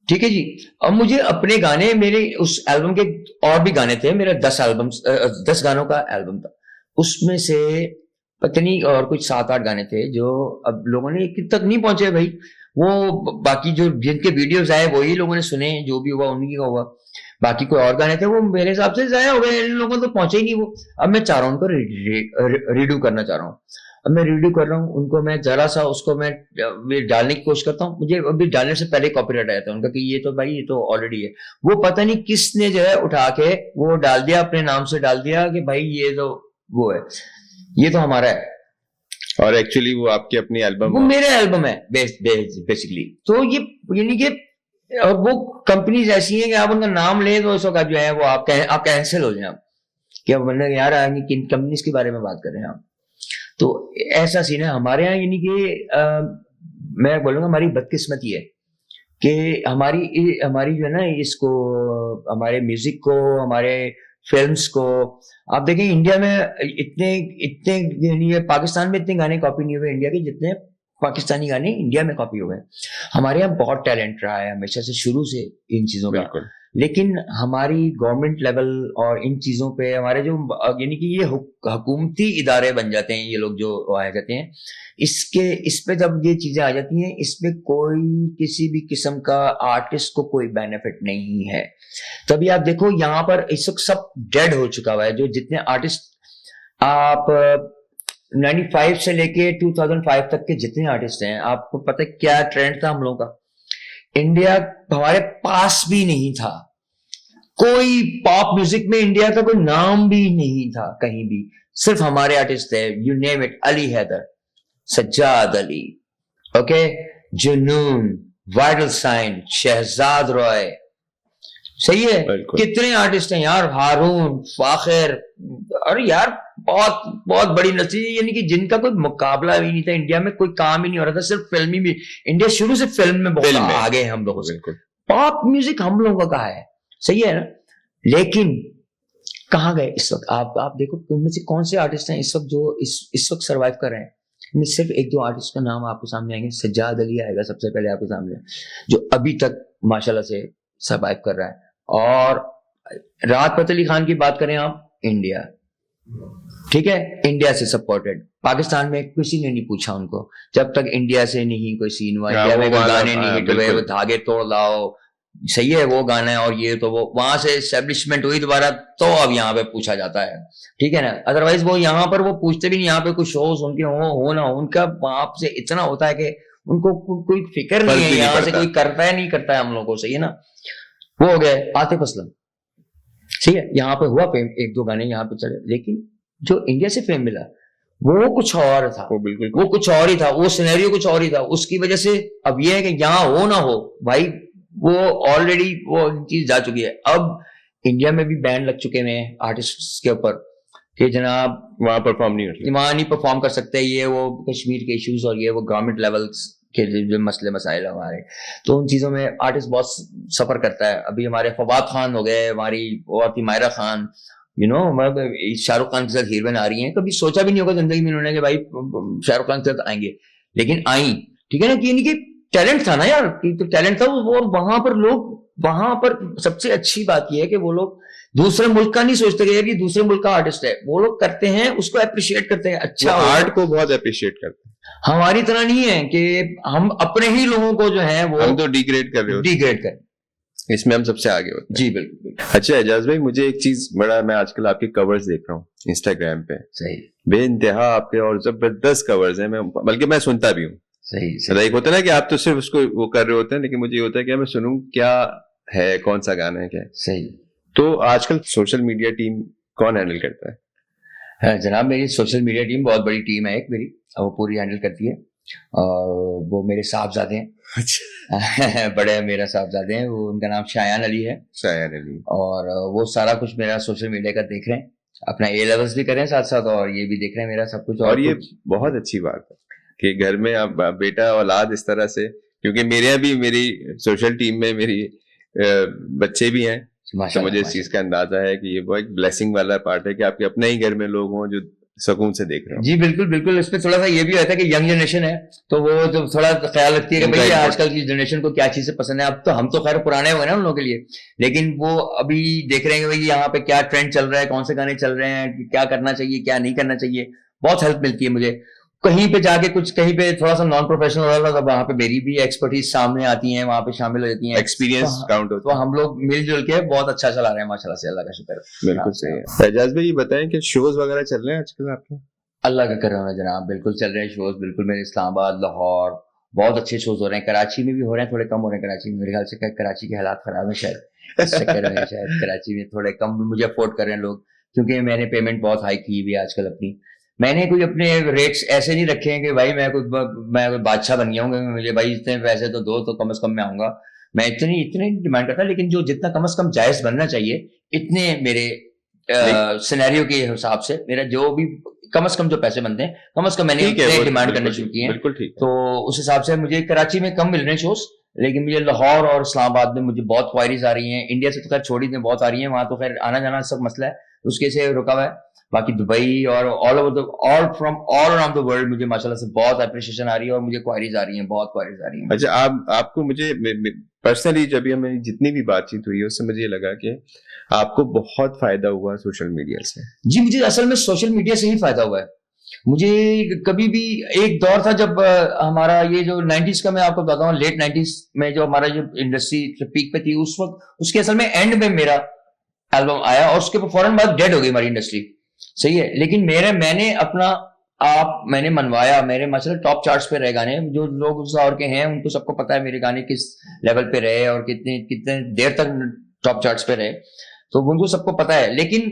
ठीक है जी। अब मुझे अपने गाने, मेरे उस एल्बम के और भी गाने थे, मेरा 10 गानों का एल्बम था, उसमें से पता नहीं और कुछ 7-8 गाने थे जो अब लोगों ने तक नहीं पहुंचे भाई। वो बाकी जो जिनके वीडियोस आए वही लोगों ने सुने, जो भी हुआ उन्हीं का हुआ। बाकी कोई और गाने थे वो मेरे हिसाब से जाया हो गए, इन लोगों तो पहुंचे ही नहीं वो। अब मैं चाह रहा हूं उनको रीडू करना चाह रहा हूँ। अब मैं रीडू कर रहा हूँ उनको, मैं जरा सा उसको मैं डालने की कोशिश करता हूँ, मुझे अभी डालने से पहले कॉपीराइट आया था उनका कि ये तो भाई ये तो ऑलरेडी है। वो पता नहीं किसने जो है उठा के वो डाल दिया, अपने नाम से डाल दिया कि भाई ये तो वो है, ये तो हमारा है, और एक्चुअली वो आपके अपनी एल्बम, वो मेरा एल्बम है बेसिकली। तो ये यानी कि वो कंपनीज ऐसी हैं कि आप उनका नाम ले तो उसका जो है वो आप कैंसिल हो जाए, आप क्या मतलब यार आगे किन कंपनीज के बारे में बात कर रहे हैं आप। तो ऐसा सीन है हमारे यहाँ, यानी कि मैं बोलूंगा हमारी बदकिस्मती है कि हमारी जो है ना इसको, हमारे म्यूजिक को, हमारे फिल्म्स को आप देखें, इंडिया में इतने यानी पाकिस्तान में इतने गाने कॉपी नहीं हुए इंडिया के जितने पाकिस्तानी गाने इंडिया में कॉपी हो गए। हमारे यहाँ बहुत टैलेंट रहा है हमेशा से, शुरू से इन चीजों का, लेकिन हमारी गवर्नमेंट लेवल और इन चीजों पे हमारे जो यानी कि ये हुकूमती इदारे बन जाते हैं, ये लोग जो आ जाते हैं, इस पे जब ये चीजें आ जाती हैं, इसमें कोई किसी भी किस्म का आर्टिस्ट को कोई बेनिफिट नहीं है। तभी आप देखो यहाँ पर इस वक्त सब डेड हो चुका हुआ है, जो जितने आर्टिस्ट आप 95 से लेके 2005 तक के जितने आर्टिस्ट हैं, आपको पता है क्या ट्रेंड था हम लोगों का इंडिया हमारे पास भी नहीं था, कोई पॉप म्यूजिक में इंडिया का कोई नाम भी नहीं था कहीं भी, सिर्फ हमारे आर्टिस्ट थे, you name it, Ali Haider, Sajjad Ali, okay, Junoon, Vital Signs, Shehzad Roy, सही है, कितने आर्टिस्ट हैं यार, हारून, फाखिर, अरे यार बहुत बहुत बड़ी नस्ल, यानी कि जिनका कोई मुकाबला भी नहीं था, इंडिया में कोई काम ही नहीं हो रहा था, सिर्फ फिल्मी भी, इंडिया शुरू से फिल्म में बहुत आगे हैं हम लोगों से, पॉप म्यूजिक हम लोगों का है, सही है ना, लेकिन कहाँ गए इस वक्त, आप देखो उनमें से कौन से आर्टिस्ट हैं इस वक्त जो इस वक्त सर्वाइव कर रहे हैं, मैं सिर्फ एक दो आर्टिस्ट का नाम आपके सामने आएंगे, सज्जाद अली आएगा सबसे पहले आपके सामने, जो अभी तक माशाल्लाह से सर्वाइव कर रहा है, और राहत फतेह अली खान की बात करें आप, इंडिया, ठीक है, इंडिया से सपोर्टेड, पाकिस्तान में किसी ने नहीं पूछा उनको, जब तक इंडिया से नहीं कोई सीन हुआ, इंडिया में कोई गाने नहीं हिट हुए, वो धागे तोड़ लाओ, सही है, वो गाना है, और ये तो वो वहां से एस्टेब्लिशमेंट हुई दोबारा, तो अब यहाँ पे पूछा जाता है, ठीक है ना, अदरवाइज वो यहाँ पर वो पूछते भी नहीं, यहाँ पे कुछ शोज उनके हो ना हो, उनका वहां से इतना होता है कि उनको कोई फिक्र नहीं है, यहाँ से कोई करता है नहीं करता है हम लोगों को, सही है ना, वो हो गए आतिफ असलम, ठीक है, यहाँ पे हुआ फेम, एक दो गाने यहाँ पे चले, लेकिन जो इंडिया से फेम मिला वो कुछ और था, वो कुछ और ही था, वो सिनेरियो कुछ और ही था, उसकी वजह से अब ये है कि यहाँ हो ना हो भाई, वो ऑलरेडी वो चीज जा चुकी है, अब इंडिया में भी बैन लग चुके हैं आर्टिस्ट के ऊपर कि जनाब वहां नहीं परफॉर्म कर सकते, ये वो कश्मीर के इश्यूज और ये वो गवर्नमेंट लेवल्स के जो मसले मसाइल हमारे, तो उन चीजों में आर्टिस्ट बहुत सफर करता है, अभी हमारे फवाद खान हो गए, हमारी और मायरा खान, यू नो, शाहरुख खान के साथ हीरोइन आ रही हैं, कभी सोचा भी नहीं होगा जिंदगी में उन्होंने कि भाई शाहरुख खान के साथ आएंगे, लेकिन आई, ठीक है ना, कि टैलेंट था ना यार, तो टैलेंट था वो, और वहां पर लोग, वहां पर सबसे अच्छी बात यह है कि वो लोग दूसरे मुल्क का नहीं सोचते कि यार ये दूसरे मुल्क का आर्टिस्ट है, वो लोग करते हैं उसको अप्रिशिएट करते हैं, अच्छा आर्ट को बहुत अप्रिशिएट करते हैं, हमारी तरह नहीं है कि हम अपने ही लोगों को जो है वो हम तो डिग्रेड कर रहे हो, डिग्रेड कर, इसमें हम सबसे आगे होते हैं। जी बिल्कुल। अच्छा एजाज भाई, मुझे एक चीज बड़ा, मैं आजकल आपके कवर्स देख रहा हूँ इंस्टाग्राम पे, सही, बेइंतहा आपके और जबरदस्त कवर्स हैं, मैं बल्कि मैं सुनता भी हूँ, सही, एक होता है ना कि आप तो सिर्फ उसको वो कर रहे होते हैं, लेकिन मुझे ये होता है कि मैं सुनूं क्या है, कौन सा गाना है, क्या है, सही। तो आजकल सोशल मीडिया टीम कौन हैंडल करता है? जनाब मेरी सोशल मीडिया टीम बहुत बड़ी टीम है एक मेरी, वो पूरी हैंडल करती है, और वो मेरे साहबजादे हैं, अच्छा बड़े मेरा साहबजादे हैं, वो उनका नाम शायान अली है, शायान अली, और वो सारा कुछ मेरा सोशल मीडिया का देख रहे हैं, अपना ए लेवल्स भी कर रहे हैं साथ साथ, और ये भी देख रहे हैं मेरा सब कुछ, और ये बहुत अच्छी बात है कि घर में आप बेटा औलाद इस तरह से, क्योंकि मेरे यहाँ भी मेरी सोशल टीम में मेरी बच्चे भी हैं, तो मुझे इस चीज का अंदाजा है कि ये बहुत एक ब्लेसिंग वाला पार्ट है कि आपके अपने ही घर में लोग हों जो सुकून से देख रहे हो। जी बिल्कुल बिल्कुल, इसमें थोड़ा सा ये भी होता है कि यंग जनरेशन है, तो वो जो थोड़ा ख्याल रखती है कि भाई आजकल की जनरेशन को क्या चीजें पसंद है, अब तो हम तो खैर पुराने हुए ना उन लोगों के लिए, लेकिन वो अभी देख रहे हैं कि भाई यहाँ पे क्या ट्रेंड चल रहा है, कौन से गाने चल रहे हैं, क्या करना चाहिए क्या नहीं करना चाहिए, बहुत हेल्प मिलती है मुझे, कहीं पे जाके कुछ कहीं पे थोड़ा सा नॉन प्रोफेशनल हो रहा था, वहां पे मेरी भी एक्सपर्टीज सामने आती है, वहां पे शामिल हो जाती है, एक्सपीरियंस काउंट होता है, तो हम लोग मिलजुल के बहुत अच्छा चला रहे हैं माशाल्लाह से, अल्लाह का शुक्र। बिल्कुल सही है। एजाज भाई ये बताएं कि शोज वगैरह चल रहे हैं आजकल आपके? अल्लाह का करम है जनाब, बिल्कुल चल रहे हैं शोज, बिल्कुल मेरे इस्लामाबाद, लाहौर बहुत अच्छे शोज हो रहे हैं, कराची में भी हो रहे हैं, थोड़े कम हो रहे हैं कराची में, मेरे ख्याल से कराची के हालात खराब है शायद, इस चक्कर में शायद कराची में थोड़े कम मुझे अफोर्ड कर रहे हैं लोग, क्योंकि मैंने पेमेंट बहुत हाई की हुई है आजकल अपनी, मैंने कोई अपने रेट्स ऐसे नहीं रखे हैं कि भाई मैं कोई बादशाह बन गया हूँ, मुझे भाई इतने पैसे तो दो तो कम से कम मैं आऊंगा, मैं इतनी डिमांड करता, लेकिन जो जितना कम से कम जायज बनना चाहिए, इतने मेरे सिनेरियो के हिसाब से मेरा जो भी कम से कम जो पैसे बनते हैं, कम से कम मैंने डिमांड करने शुरू किए हैं, बिल्कुल ठीक, तो उस हिसाब से मुझे कराची में कम मिल रहे हैं शोज, लेकिन मुझे लाहौर और इस्लामाबाद में मुझे बहुत क्वायरीज आ रही हैं, इंडिया से तो खैर छोड़ी में बहुत आ रही हैं, वहां तो खैर आना जाना सब मसला है, उसके से रुका हुआ है, बाकी दुबई और ऑल अराउंड द वर्ल्ड मुझे माशाल्लाह से बहुत अप्रिशिएशन आ रही है, और मुझे क्वायरीज आ रही हैं, बहुत क्वायरीज आ रही हैं। अच्छा आपको मुझे पर्सनली जब हमें जितनी भी बातचीत हुई है उससे मुझे लगा कि आपको बहुत फायदा हुआ सोशल मीडिया से। जी मुझे असल में सोशल मीडिया से ही फायदा हुआ है, मुझे कभी भी एक दौर था जब हमारा ये जो 90s का, मैं आपको बताता हूँ लेट 90s में जो हमारा जो इंडस्ट्री पीक पे थी उस वक्त, उसके असल में एंड में मेरा एल्बम आया और उसके फौरन बाद डेड हो गई हमारी इंडस्ट्री, सही है, लेकिन मैंने अपना मैंने मनवाया, मेरे माशाल्लाह टॉप चार्ट्स पे रहे गाने, जो लोग उस दौर के हैं उनको सबको पता है मेरे गाने किस लेवल पे रहे और कितने कितने देर तक टॉप चार्ट्स पे रहे, तो उनको सबको पता है। लेकिन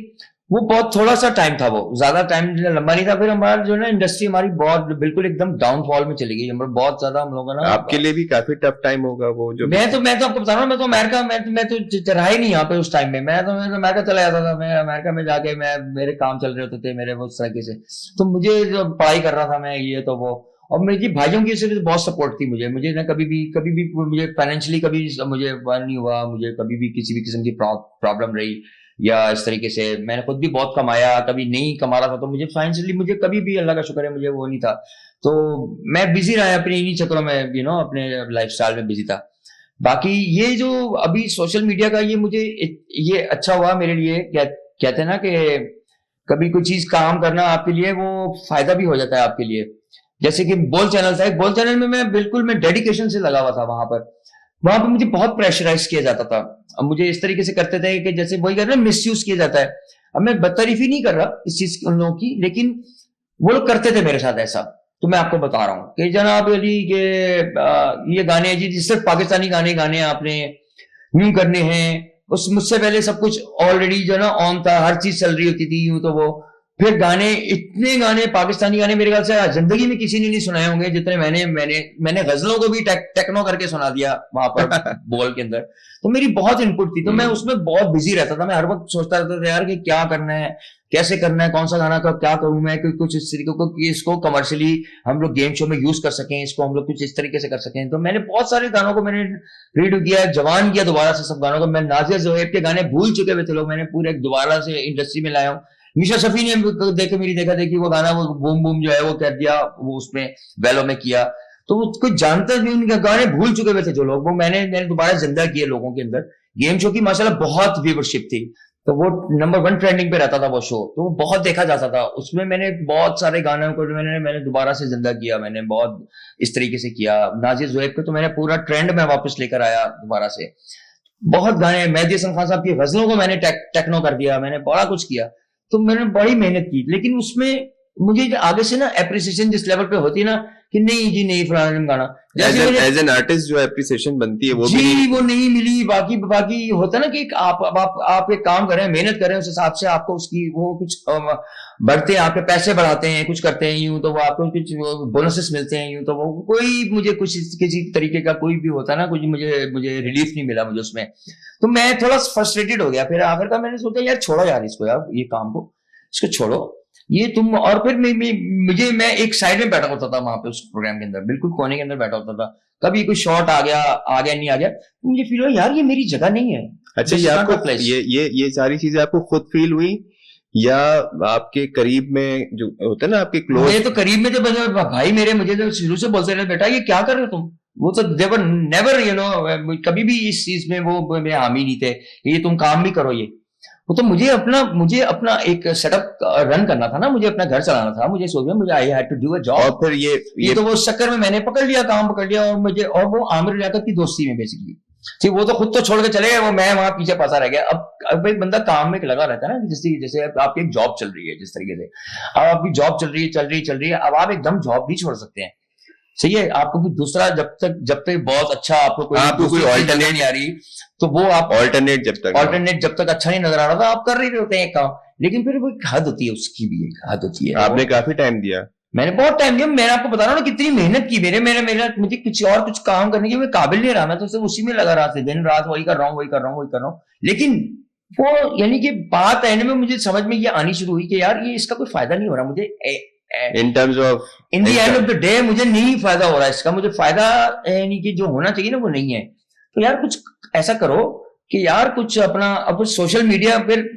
वो बहुत थोड़ा सा टाइम था, वो ज्यादा टाइम लंबा नहीं था। फिर हमारा जो है ना इंडस्ट्री हमारी बहुत बिल्कुल एकदम डाउनफॉल में चली गई, हमारा बहुत ज्यादा हम लोगों ना। आपके लिए भी काफी टफ टाइम होगा वो जो। मैं तो आपको बता रहा हूँ, मैं तो अमेरिका, मैं तो रहा ही नहीं यहाँ पे उस टाइम में। मैं तो अमेरिका चला जाता था, मैं अमेरिका में जाके मेरे काम चल रहे होते थे मेरे वो उस तरीके से, तो मुझे पढ़ाई कर रहा था मैं, ये तो वो। और मेरी भाइयों की से बहुत सपोर्ट थी मुझे ना कभी भी मुझे फाइनेंशियली कभी मुझे नहीं हुआ, मुझे कभी भी किसी भी किस्म की प्रॉब्लम रही या इस तरीके से। मैंने खुद भी बहुत कमाया, कभी नहीं कमा रहा था, तो मुझे फाइनेंशियली मुझे कभी भी अल्लाह का शुक्र है मुझे वो नहीं था। तो मैं बिजी रहा अपने इन्हीं चक्रों में, अपने लाइफस्टाइल में बिजी था। बाकी ये जो अभी सोशल मीडिया का ये अच्छा हुआ मेरे लिए। कहते हैं ना कि कभी कोई चीज काम करना आपके लिए वो फायदा भी हो जाता है आपके लिए। जैसे कि बोल चैनल था, एक बोल चैनल में मैं डेडिकेशन से लगा हुआ था। वहां पर मुझे बहुत प्रेशराइज किया जाता था। अब मुझे इस तरीके से करते थे कि जैसे वही कर रहे हैं, मिसयूज किया जाता है। अब मैं बदतरीफी नहीं कर रहा इस चीज उन लोगों की, लेकिन वो लोग करते थे मेरे साथ ऐसा। तो मैं आपको बता रहा हूँ कि जनाब अली के ये गाने जी सिर्फ पाकिस्तानी गाने आपने यूं करने हैं। उस मुझसे पहले सब कुछ ऑलरेडी जो ना ऑन था, हर चीज चल रही होती थी यूं तो वो। फिर इतने गाने पाकिस्तानी गाने मेरे ख्याल से जिंदगी में किसी ने नहीं सुनाए होंगे जितने मैंने गजलों को भी टेक्नो करके सुना दिया वहां पर बोल के अंदर। तो मेरी बहुत इनपुट थी, तो मैं उसमें बहुत बिजी रहता था। मैं हर वक्त सोचता रहता था यार कि क्या करना है, कैसे करना है, कौन सा गाना का क्या करूं मैं, कुछ इस तरीके को कि इसको कमर्शियली हम लोग गेम शो में यूज कर सकें, इसको हम लोग कुछ इस तरीके से कर सकें। तो मैंने बहुत सारे गानों को मैंने रीड किया, जवान किया दोबारा से सब गानों को। मैं नाज़िर ज़ोहैब के गाने भूल चुके हुए थे लोग, मैंने पूरे दोबारा से इंडस्ट्री में लाया हूँ। मीशा शफी ने मेरी देखा देखी वो गाना, वो बूम बूम जो है वो कर दिया, वो उसमें वेलो में किया। तो कोई जानता नहीं, उनके गाने भूल चुके हुए थे जो लोग, वो मैंने दोबारा जिंदा किए लोगों के अंदर। गेम शो की माशाल्लाह बहुत व्यूवरशिप थी, तो वो नंबर 1 ट्रेंडिंग पे रहता था वो शो, तो वो बहुत देखा जाता था। उसमें मैंने बहुत सारे गानों को मैंने दोबारा से जिंदा किया, मैंने बहुत इस तरीके से किया। नाज़िर ज़ोहैब को तो मैंने पूरा ट्रेंड में वापस लेकर आया दोबारा से। बहुत गाने, मेहदी हसन खान साहब की गजलों को मैंने टेक्नो कर दिया, मैंने बड़ा कुछ किया। तो मैंने बड़ी मेहनत की, लेकिन उसमें मुझे आगे से ना एप्रिसिएशन जिस लेवल पे होती है ना कि नहीं जी नहीं फलाना गाना, एज एन आर्टिस्ट जो एप्रिसिएशन बनती है वो नहीं मिली। बाकी होता है ना कि आप एक काम कर रहे हैं, मेहनत कर रहे हैं, उस हिसाब से आपको उसकी वो कुछ बढ़ते हैं, आपके पैसे बढ़ाते हैं, कुछ करते हैं यूं तो वो आपको कुछ बोनसेस मिलते हैं यूं तो वो कोई मुझे कुछ किसी तरीके का कोई भी होता है ना, कुछ मुझे रिलीफ नहीं मिला मुझे उसमें। तो मैं थोड़ा फ्रस्ट्रेटेड हो गया। फिर आखिरकार मैंने सोचा यार छोड़ो यार इसको, यार ये काम को इसको छोड़ो ये तुम। और फिर मैं एक साइड में बैठा होता था वहां पे उस प्रोग्राम के अंदर, बिल्कुल कोने के अंदर बैठा होता था। कभी कोई शॉट आ गया नहीं आ गया, तो मुझे फील हुआ यार ये मेरी जगह नहीं है। अच्छा, ये आपको ये सारी चीजें आपको खुद फील हुई या आपके करीब में जो होता है ना आपके क्लोज? ये तो करीब में तो भाई मेरे मुझे तो शुरू से बोलते रहे बेटा ये क्या कर रहे हो तुम, वो तो देवर नेवर कभी भी इस चीज में वो मेरे हामी नहीं थे ये तुम काम भी करो। ये वो तो मुझे अपना एक सेटअप रन करना था ना, मुझे अपना घर चलाना था, मुझे सोचा मुझे I had to do a job. और फिर ये तो वो चक्कर में मैंने काम पकड़ लिया और वो आमिर लियाकत की दोस्ती में बेसिकली ठीक, वो तो खुद तो छोड़ के चले गए, वो मैं वहां पीछे फंसा रह गया। अब एक बंदा काम में लगा रहता है ना, जैसे आपकी एक जॉब चल रही है, जिस तरीके से अब आपकी जॉब चल रही है, अब आप एकदम जॉब भी छोड़ सकते हैं, सही है। आपको कोई दूसरा जब तक बहुत अच्छा आपको कोई ऑल्टरनेट नहीं आ रही, तो वो आप ऑल्टरनेट जब तक अच्छा नहीं नजर आ रहा था आप कर रहे होते हैं काम। लेकिन फिर वो एक हद होती है, उसकी भी एक हद होती है। आपने काफी टाइम दिया? मैंने बहुत टाइम दिया, मैंने आपको बता रहा हूँ ना कितनी मेहनत की। मुझे कुछ काम करने की मैं काबिल नहीं रहा, मैं तो सिर्फ उसी में लगा रहा था, दिन रात वही कर रहा हूँ। लेकिन वो यानी कि बात एंड में मुझे समझ में ये आनी शुरू हुई कि यार ये इसका कोई फायदा नहीं हो रहा मुझे, in terms of in the end of the day मुझे नहीं फायदा हो रहा है इसका, मुझे फायदा यानी कि जो होना चाहिए ना वो नहीं है। तो यार कुछ ऐसा करो कि यार कुछ अब सोशल मीडिया, फिर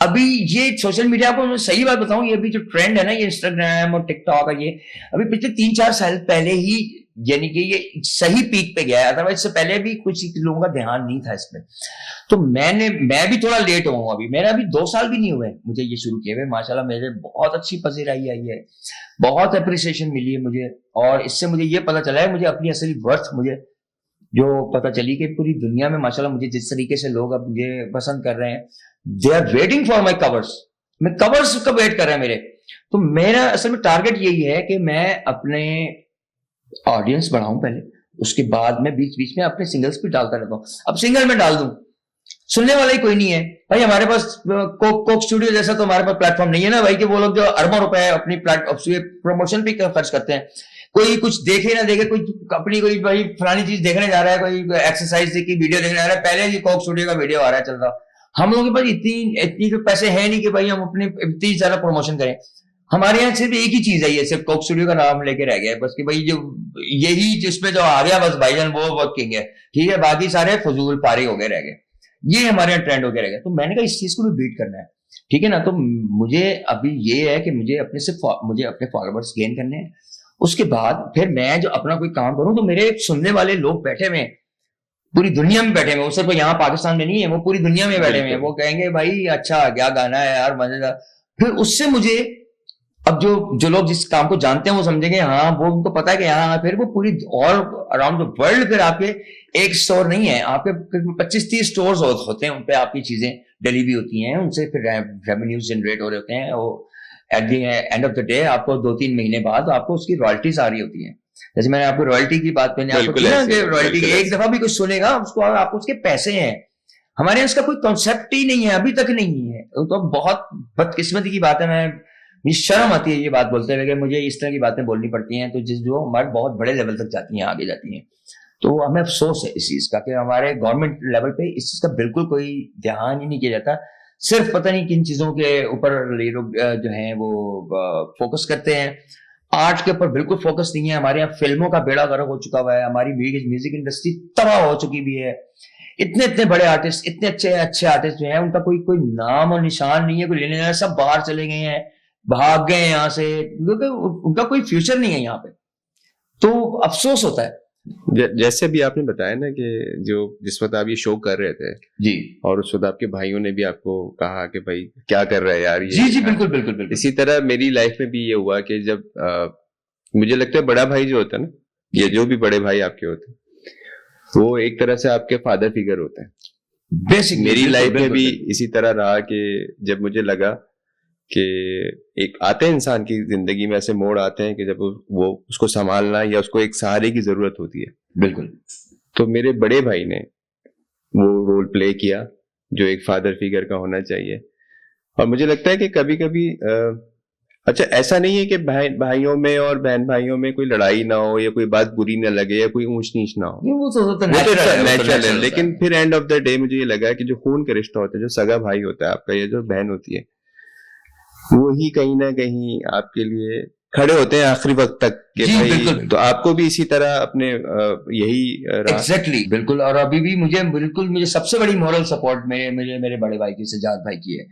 अभी ये सोशल मीडिया को मैं सही बात बताऊं, ये अभी जो ट्रेंड है ना ये इंस्टाग्राम और टिकटॉक है, ये अभी पिछले 3-4 साल पहले ही यानी कि ये सही पीक पे गया है, अदरवाइज इससे पहले भी कुछ लोगों का ध्यान नहीं था इसमें। तो मैं भी थोड़ा लेट हुआ, अभी मेरा अभी 2 साल भी नहीं हुए मुझे ये शुरू किए हुए। माशाल्लाह मेरे बहुत अच्छी पसीराई आई है, बहुत अप्रिसिएशन मिली है मुझे, और इससे मुझे ये पता चला है मुझे अपनी असली वर्थ मुझे जो पता चली कि पूरी दुनिया में माशाल्लाह मुझे जिस तरीके से लोग अब मुझे पसंद कर रहे हैं, they are waiting for my covers. मैं कवर्स का वेट कर रहे हैं मेरे, तो मेरा असल में टारगेट यही है कि मैं अपने ऑडियंस बढ़ाऊं पहले, उसके बाद मैं बीच बीच में अपने सिंगल्स भी डालता रहता हूँ। अब सिंगल में डाल दूं, सुनने वाला ही कोई नहीं है भाई। हमारे पास कोक स्टूडियो जैसा तो हमारे पास प्लेटफॉर्म नहीं है ना भाई, कि वो लोग जो अरबों रुपए अपनी प्रमोशन पे खर्च करते हैं। कोई कुछ देखे ना देखे, कोई अपनी कोई भाई फलानी चीज देखने जा रहा है, कोई एक्सरसाइज की वीडियो देखने जा रहा है, पहले ही कोक स्टूडियो का वीडियो आ रहा है चल रहा। हम लोगों के पास इतनी पैसे है नहीं कि भाई हम अपने इतनी ज्यादा प्रमोशन करें। हमारे यहाँ सिर्फ एक ही चीज है, ये सिर्फ कोक स्टूडियो का नाम लेके रह गया है बस, कि भाई जो यही जिसमें जो आ गया बस भाईजान वो बहुत किंग है, ठीक है, बाकी सारे फजूल पारी हो गए रह गए। ये हमारे यहाँ ट्रेंड हो गया रहेगा। तो मैंने कहा इस चीज को भी बीट करना है, ठीक है ना। तो मुझे अभी ये है कि मुझे अपने फॉलोवर्स गेन करने हैं। उसके बाद फिर मैं जो अपना कोई काम करूं, तो मेरे सुनने वाले लोग बैठे हुए हैं, पूरी दुनिया में बैठे हुए, वो सिर्फ यहाँ पाकिस्तान में नहीं है, वो पूरी दुनिया में बैठे हुए हैं। वो कहेंगे भाई अच्छा क्या गाना है यार, मजेदार। फिर उससे मुझे अब जो लोग जिस काम को जानते हैं वो समझेंगे, हाँ वो उनको पता है कि हाँ, फिर वो पूरी और अराउंड द वर्ल्ड फिर आपके एक स्टोर नहीं है, आपके 25-30 स्टोर होते हैं, उन पे आपकी चीजें डिलीवरी होती हैं, उनसे फिर रेवेन्यूज जनरेट हो रहे होते हैं। वो at the end of the day आपको 2-3 महीने बाद आपको उसकी रॉयल्टीज आ रही होती है। जैसे मैंने आपको रॉयल्टी की बात मैंने आपको की ना कि रॉयल्टी एक दफा भी कुछ सुनेगा उसको, आपको उसके पैसे हैं। हमारे यहाँ इसका कोई कॉन्सेप्ट ही नहीं है, अभी तक नहीं है। तो बहुत बदकिस्मती की बात है, मुझे शर्म आती है ये बात बोलते हुए कि मुझे इस तरह की बातें बोलनी पड़ती हैं, तो जो हमारे बहुत बड़े लेवल तक जाती हैं, आगे जाती हैं। तो हमें अफसोस है इस चीज का कि हमारे गवर्नमेंट लेवल पे इस चीज का बिल्कुल कोई ध्यान ही नहीं किया जाता। सिर्फ पता नहीं किन चीजों के ऊपर ये लोग जो हैं वो फोकस करते हैं, आर्ट के ऊपर बिल्कुल फोकस नहीं है। हमारे यहाँ फिल्मों का बेड़ा गर्क हो चुका हुआ है, हमारी म्यूजिक इंडस्ट्री तबाह हो चुकी भी है। इतने इतने बड़े आर्टिस्ट, इतने अच्छे आर्टिस्ट जो हैं, उनका कोई नाम और निशान नहीं है, कोई लेने देना, सब बाहर चले गए हैं, भाग गए यहाँ से, क्योंकि उनका कोई फ्यूचर नहीं है यहाँ पे। तो अफसोस होता है। जैसे भी आपने बताया ना कि जिस वक्त आप ये शो कर रहे थे जी, और उस वक्त आपके भाइयों ने भी आपको कहा कि भाई क्या कर रहा है यार ये। जी बिल्कुल बिल्कुल बिल्कुल। इसी तरह मेरी लाइफ में भी ये हुआ कि जब मुझे लगता है बड़ा भाई जो होता है ना, ये जो भी बड़े भाई आपके होते हैं, वो एक तरह से आपके फादर फिगर होते हैं। बेसिक मेरी लाइफ में भी इसी तरह रहा कि जब मुझे लगा कि एक आते हैं इंसान की जिंदगी में ऐसे मोड़ आते हैं कि जब वो उसको संभालना या उसको एक सहारे की जरूरत होती है। बिल्कुल। तो मेरे बड़े भाई ने वो रोल प्ले किया जो एक फादर फिगर का होना चाहिए। और मुझे लगता है कि कभी कभी अच्छा ऐसा नहीं है कि भाइयों में और बहन भाइयों में कोई लड़ाई ना हो या कोई बात बुरी ना लगे या कोई ऊंच नीच ना हो, वो तो नेचुरल है। लेकिन फिर एंड ऑफ द डे मुझे ये लगा कि जो खून का रिश्ता होता है, जो सगा भाई होता है आपका या जो बहन होती है, वो ही कहीं ना कहीं आपके लिए खड़े होते हैं आखिरी वक्त तक कि भाई बिल्कुल। तो आपको भी इसी तरह अपने यही एग्जैक्टली बिल्कुल। और अभी भी मुझे सबसे बड़ी मॉरल सपोर्ट मेरे बड़े भाई की, सजाद भाई की है।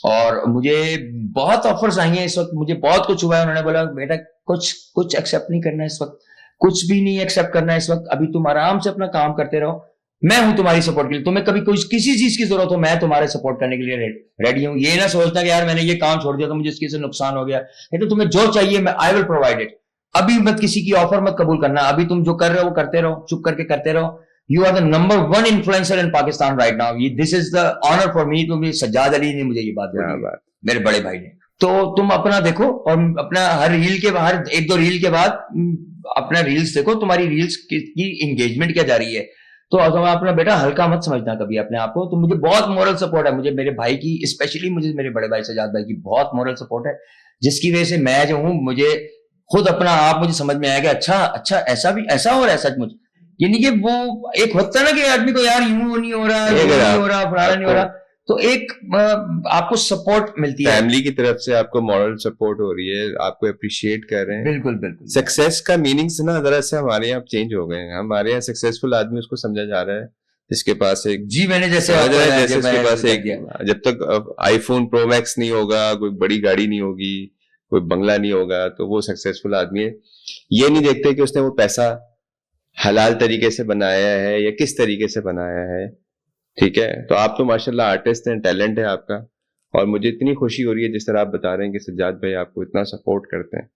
और मुझे बहुत ऑफर्स आई हैं इस वक्त, मुझे बहुत कुछ हुआ है। उन्होंने बोला बेटा कुछ एक्सेप्ट नहीं करना इस वक्त, कुछ भी नहीं एक्सेप्ट करना इस वक्त, अभी तुम आराम से अपना काम करते रहो, मैं हूं तुम्हारी सपोर्ट के लिए। तुम्हें कभी किसी चीज की जरूरत हो, मैं तुम्हारे सपोर्ट करने के लिए रेडी हूं। ये ना सोचना कि यार मैंने ये काम छोड़ दिया तो मुझे इसकी से नुकसान हो गया, नहीं तो तुम्हें जो चाहिए मैं आई विल प्रोवाइड इट। अभी मत किसी की ऑफर मत कबूल करना, अभी तुम जो कर रहे हो वो करते रहो, चुप करके करते रहो। You are the number 1 influencer in Pakistan right now, this is the honour for me. तो सज्जाद अली ने मुझे ये बात बोली, मेरे बड़े भाई ने। तो तुम अपना देखो और अपना हर रील के बाहर 1-2 रील के बाद अपना रील्स देखो, तुम्हारी रील्स की एंगेजमेंट क्या जा रही है। तो अपना बेटा हल्का मत समझना कभी अपने आप को। तो मुझे बहुत मोरल सपोर्ट है, मुझे मेरे भाई की, स्पेशली मुझे मेरे बड़े भाई सजाद भाई की बहुत मोरल सपोर्ट है, जिसकी वजह से मैं जो हूँ, मुझे खुद अपना आप मुझे समझ में आया कि अच्छा ऐसा भी ऐसा और ऐसा मुझे, यानी कि वो एक होता है ना कि आदमी को यार यूं नहीं हो रहा, फलाना नहीं हो रहा, तो एक आपको सपोर्ट मिलती है फैमिली की तरफ से, आपको मॉरल सपोर्ट हो रही है, आपको अप्रिशिएट कर रहे हैं। बिल्कुल बिल्कुल। सक्सेस का मीनिंग्स ना जरा से हमारे यहाँ चेंज हो गए हैं। हमारे यहाँ सक्सेसफुल आदमी उसको समझा जा रहा है जिसके पास एक, जी मैंने जैसे उसके पास एक, जब तक आईफोन प्रो मैक्स नहीं होगा, कोई बड़ी गाड़ी नहीं होगी, कोई बंगला नहीं होगा, तो वो सक्सेसफुल आदमी है। ये नहीं देखते कि उसने वो पैसा हलाल तरीके से बनाया है या किस तरीके से बनाया है। ठीक है, तो आप तो माशाल्लाह आर्टिस्ट हैं, टैलेंट है आपका, और मुझे इतनी खुशी हो रही है जिस तरह आप बता रहे हैं कि सज्जाद भाई आपको इतना सपोर्ट करते हैं।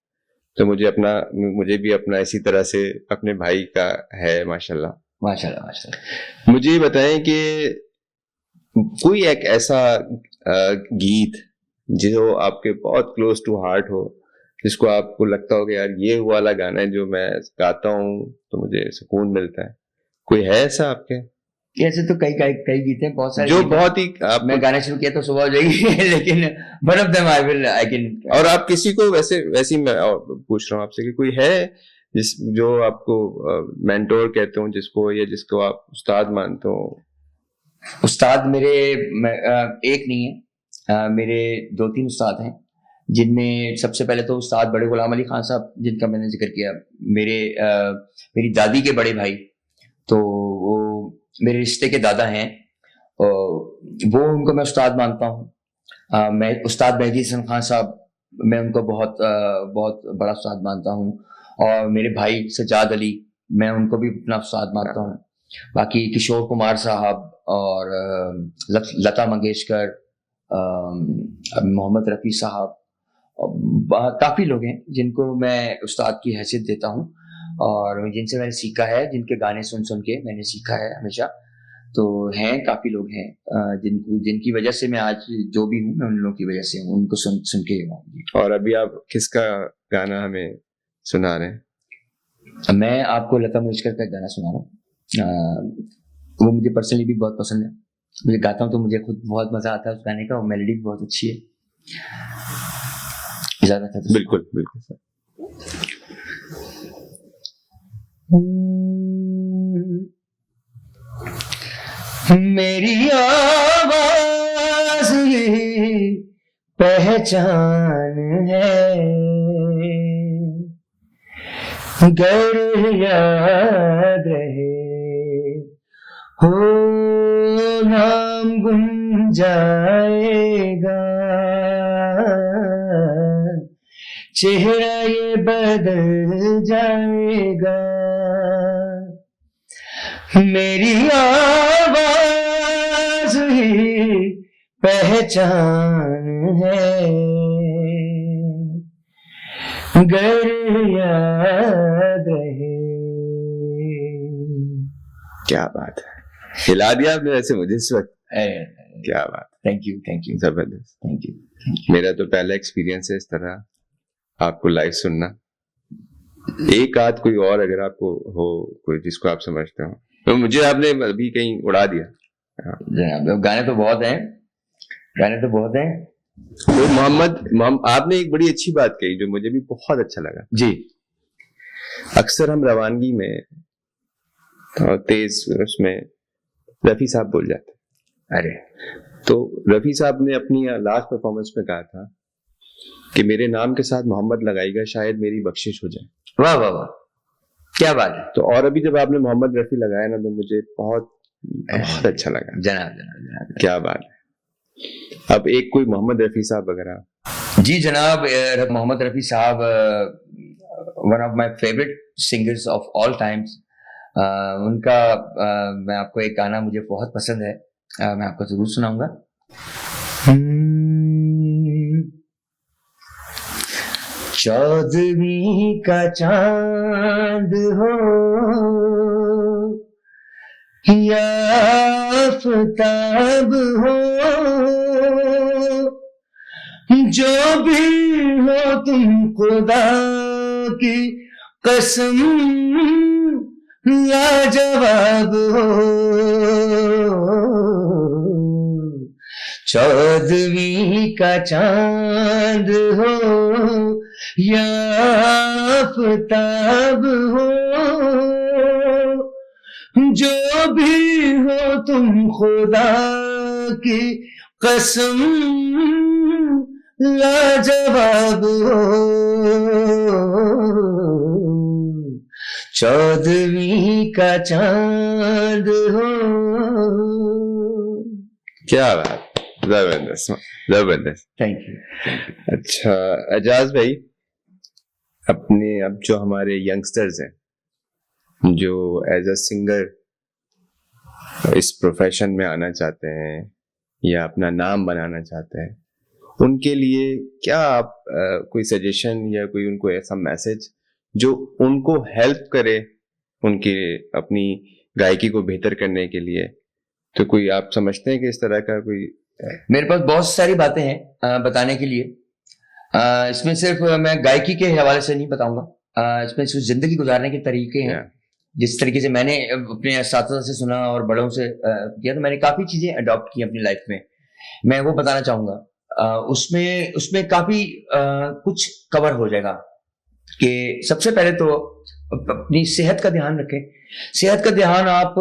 तो मुझे भी अपना इसी तरह से अपने भाई का है माशाल्लाह। माशाल्लाह माशाल्लाह। मुझे बताएं कि कोई एक ऐसा गीत जो आपके बहुत क्लोज टू हार्ट हो, जिसको आपको लगता हो कि यार ये वाला गाना है जो मैं गाता हूँ तो मुझे सुकून मिलता है, कोई है ऐसा आपके? ऐसे तो कई कई कई गीत हैं, बहुत सारे जो गीत हैं। बहुत ही आप मैं गाने शुरू किया तो सुबह हो जाएगी लेकिन one of them I can. और आप किसी को वैसी मैं पूछ रहा हूँ आपसे कि कोई है जो आपको मेंटोर कहते हो जिसको, या जिसको आप उस्ताद मानते हो? उस्ताद मेरे एक नहीं है, मेरे 2-3 उस्ताद हैं, जिनमें सबसे पहले तो उस्ताद बड़े गुलाम अली खान साहब, जिनका मैंने जिक्र किया। मेरी दादी के बड़े भाई, तो वो मेरे रिश्ते के दादा हैं, वो उनको मैं उस्ताद मानता हूँ। मैं उस्ताद मेहदी हसन खान साहब, मैं उनको बहुत बड़ा उस्ताद मानता हूँ। और मेरे भाई सज्जाद अली, मैं उनको भी अपना उस्ताद मानता हूँ। बाकी किशोर कुमार साहब और लता मंगेशकर, मोहम्मद रफ़ी साहब, काफ़ी लोग हैं जिनको मैं उस्ताद की हैसियत देता हूँ और जिनसे मैंने सीखा है, जिनके गाने सुन के मैंने सीखा है हमेशा। तो हैं, काफ़ी लोग हैं जिनकी वजह से मैं आज जो भी हूँ, मैं उन लोगों की वजह से हूँ, उनको सुन के हूँ। और अभी आप किसका गाना हमें सुना रहे हैं? मैं आपको लता मंगेशकर का गाना सुना रहा हूँ। वो मुझे पर्सनली भी बहुत पसंद है। मुझे गाता हूँ तो मुझे खुद बहुत मजा आता है उस गाने का, और मेलोडी भी बहुत अच्छी है। इजाजत है तो बिल्कुल बिल्कुल सर। मेरी आवाज ही पहचान है, गर याद रहे हो नाम गुम जाएगा, चेहरा ये बदल जाएगा। मेरी आवाज ही पहचान है, गर याद रहे। क्या बात है, हिला दिया आपने वैसे मुझे इस वक्त। क्या बात। थैंक यू जबरदस्त। Thank you. मेरा तो पहला एक्सपीरियंस है इस तरह आपको लाइव सुनना। एक आध कोई और अगर आपको हो, कोई जिसको आप समझते हो, तो मुझे आपने अभी कहीं उड़ा दिया। गाने तो बहुत हैं। तो मोहम्मद, आपने एक बड़ी अच्छी बात कही जो मुझे भी बहुत अच्छा लगा जी। अक्सर हम रवानगी में तेज उसमें रफी साहब बोल जाते। अरे, तो रफी साहब ने अपनी लास्ट परफॉर्मेंस में कहा था कि मेरे नाम के साथ मोहम्मद लगाएगा, शायद मेरी बख्शिश हो जाए। वाह वाह वाह, क्या बात है। तो और अभी जब आपने मोहम्मद रफी लगाया ना, तो मुझे बहुत अच्छा लगा। जनाब क्या बात है। अब एक कोई मोहम्मद रफी साहब वगैरह। जी जनाब, मोहम्मद रफी साहब one of my favourite singers of all times. उनका मैं आपको एक गाना मुझे बहुत पसंद है, मैं आपको जरूर सुनाऊंगा। चौदहवीं का चांद हो या आफताब हो, जो भी हो तुम खुदा की कसम लाजवाब हो। चौदहवीं का चांद हो या आफताब हो, जो भी हो तुम खुदा की कसम लाजवाब हो। चौदहवीं का चांद हो। क्या बात, जबरदस्त। Thank you. अच्छा एजाज भाई, अपने अब जो हमारे यंगस्टर्स हैं जो एज अ सिंगर इस प्रोफेशन में आना चाहते हैं या अपना नाम बनाना चाहते हैं, उनके लिए क्या आप कोई सजेशन या कोई उनको ऐसा मैसेज जो उनको हेल्प करे उनकी अपनी गायकी को बेहतर करने के लिए, तो कोई आप समझते हैं कि इस तरह का कोई मेरे पास बहुत सारी बातें हैं बताने के लिए। इसमें सिर्फ मैं गायकी के हवाले से नहीं बताऊंगा, इसमें सिर्फ जिंदगी गुजारने के तरीके हैं। जिस तरीके से मैंने अपने साथी से सुना और बड़ों से किया, तो मैंने काफी चीजें अडॉप्ट की अपनी लाइफ में, मैं वो बताना चाहूंगा। उसमें काफी कुछ कवर हो जाएगा। कि सबसे पहले तो अपनी सेहत का ध्यान रखें। सेहत का ध्यान आप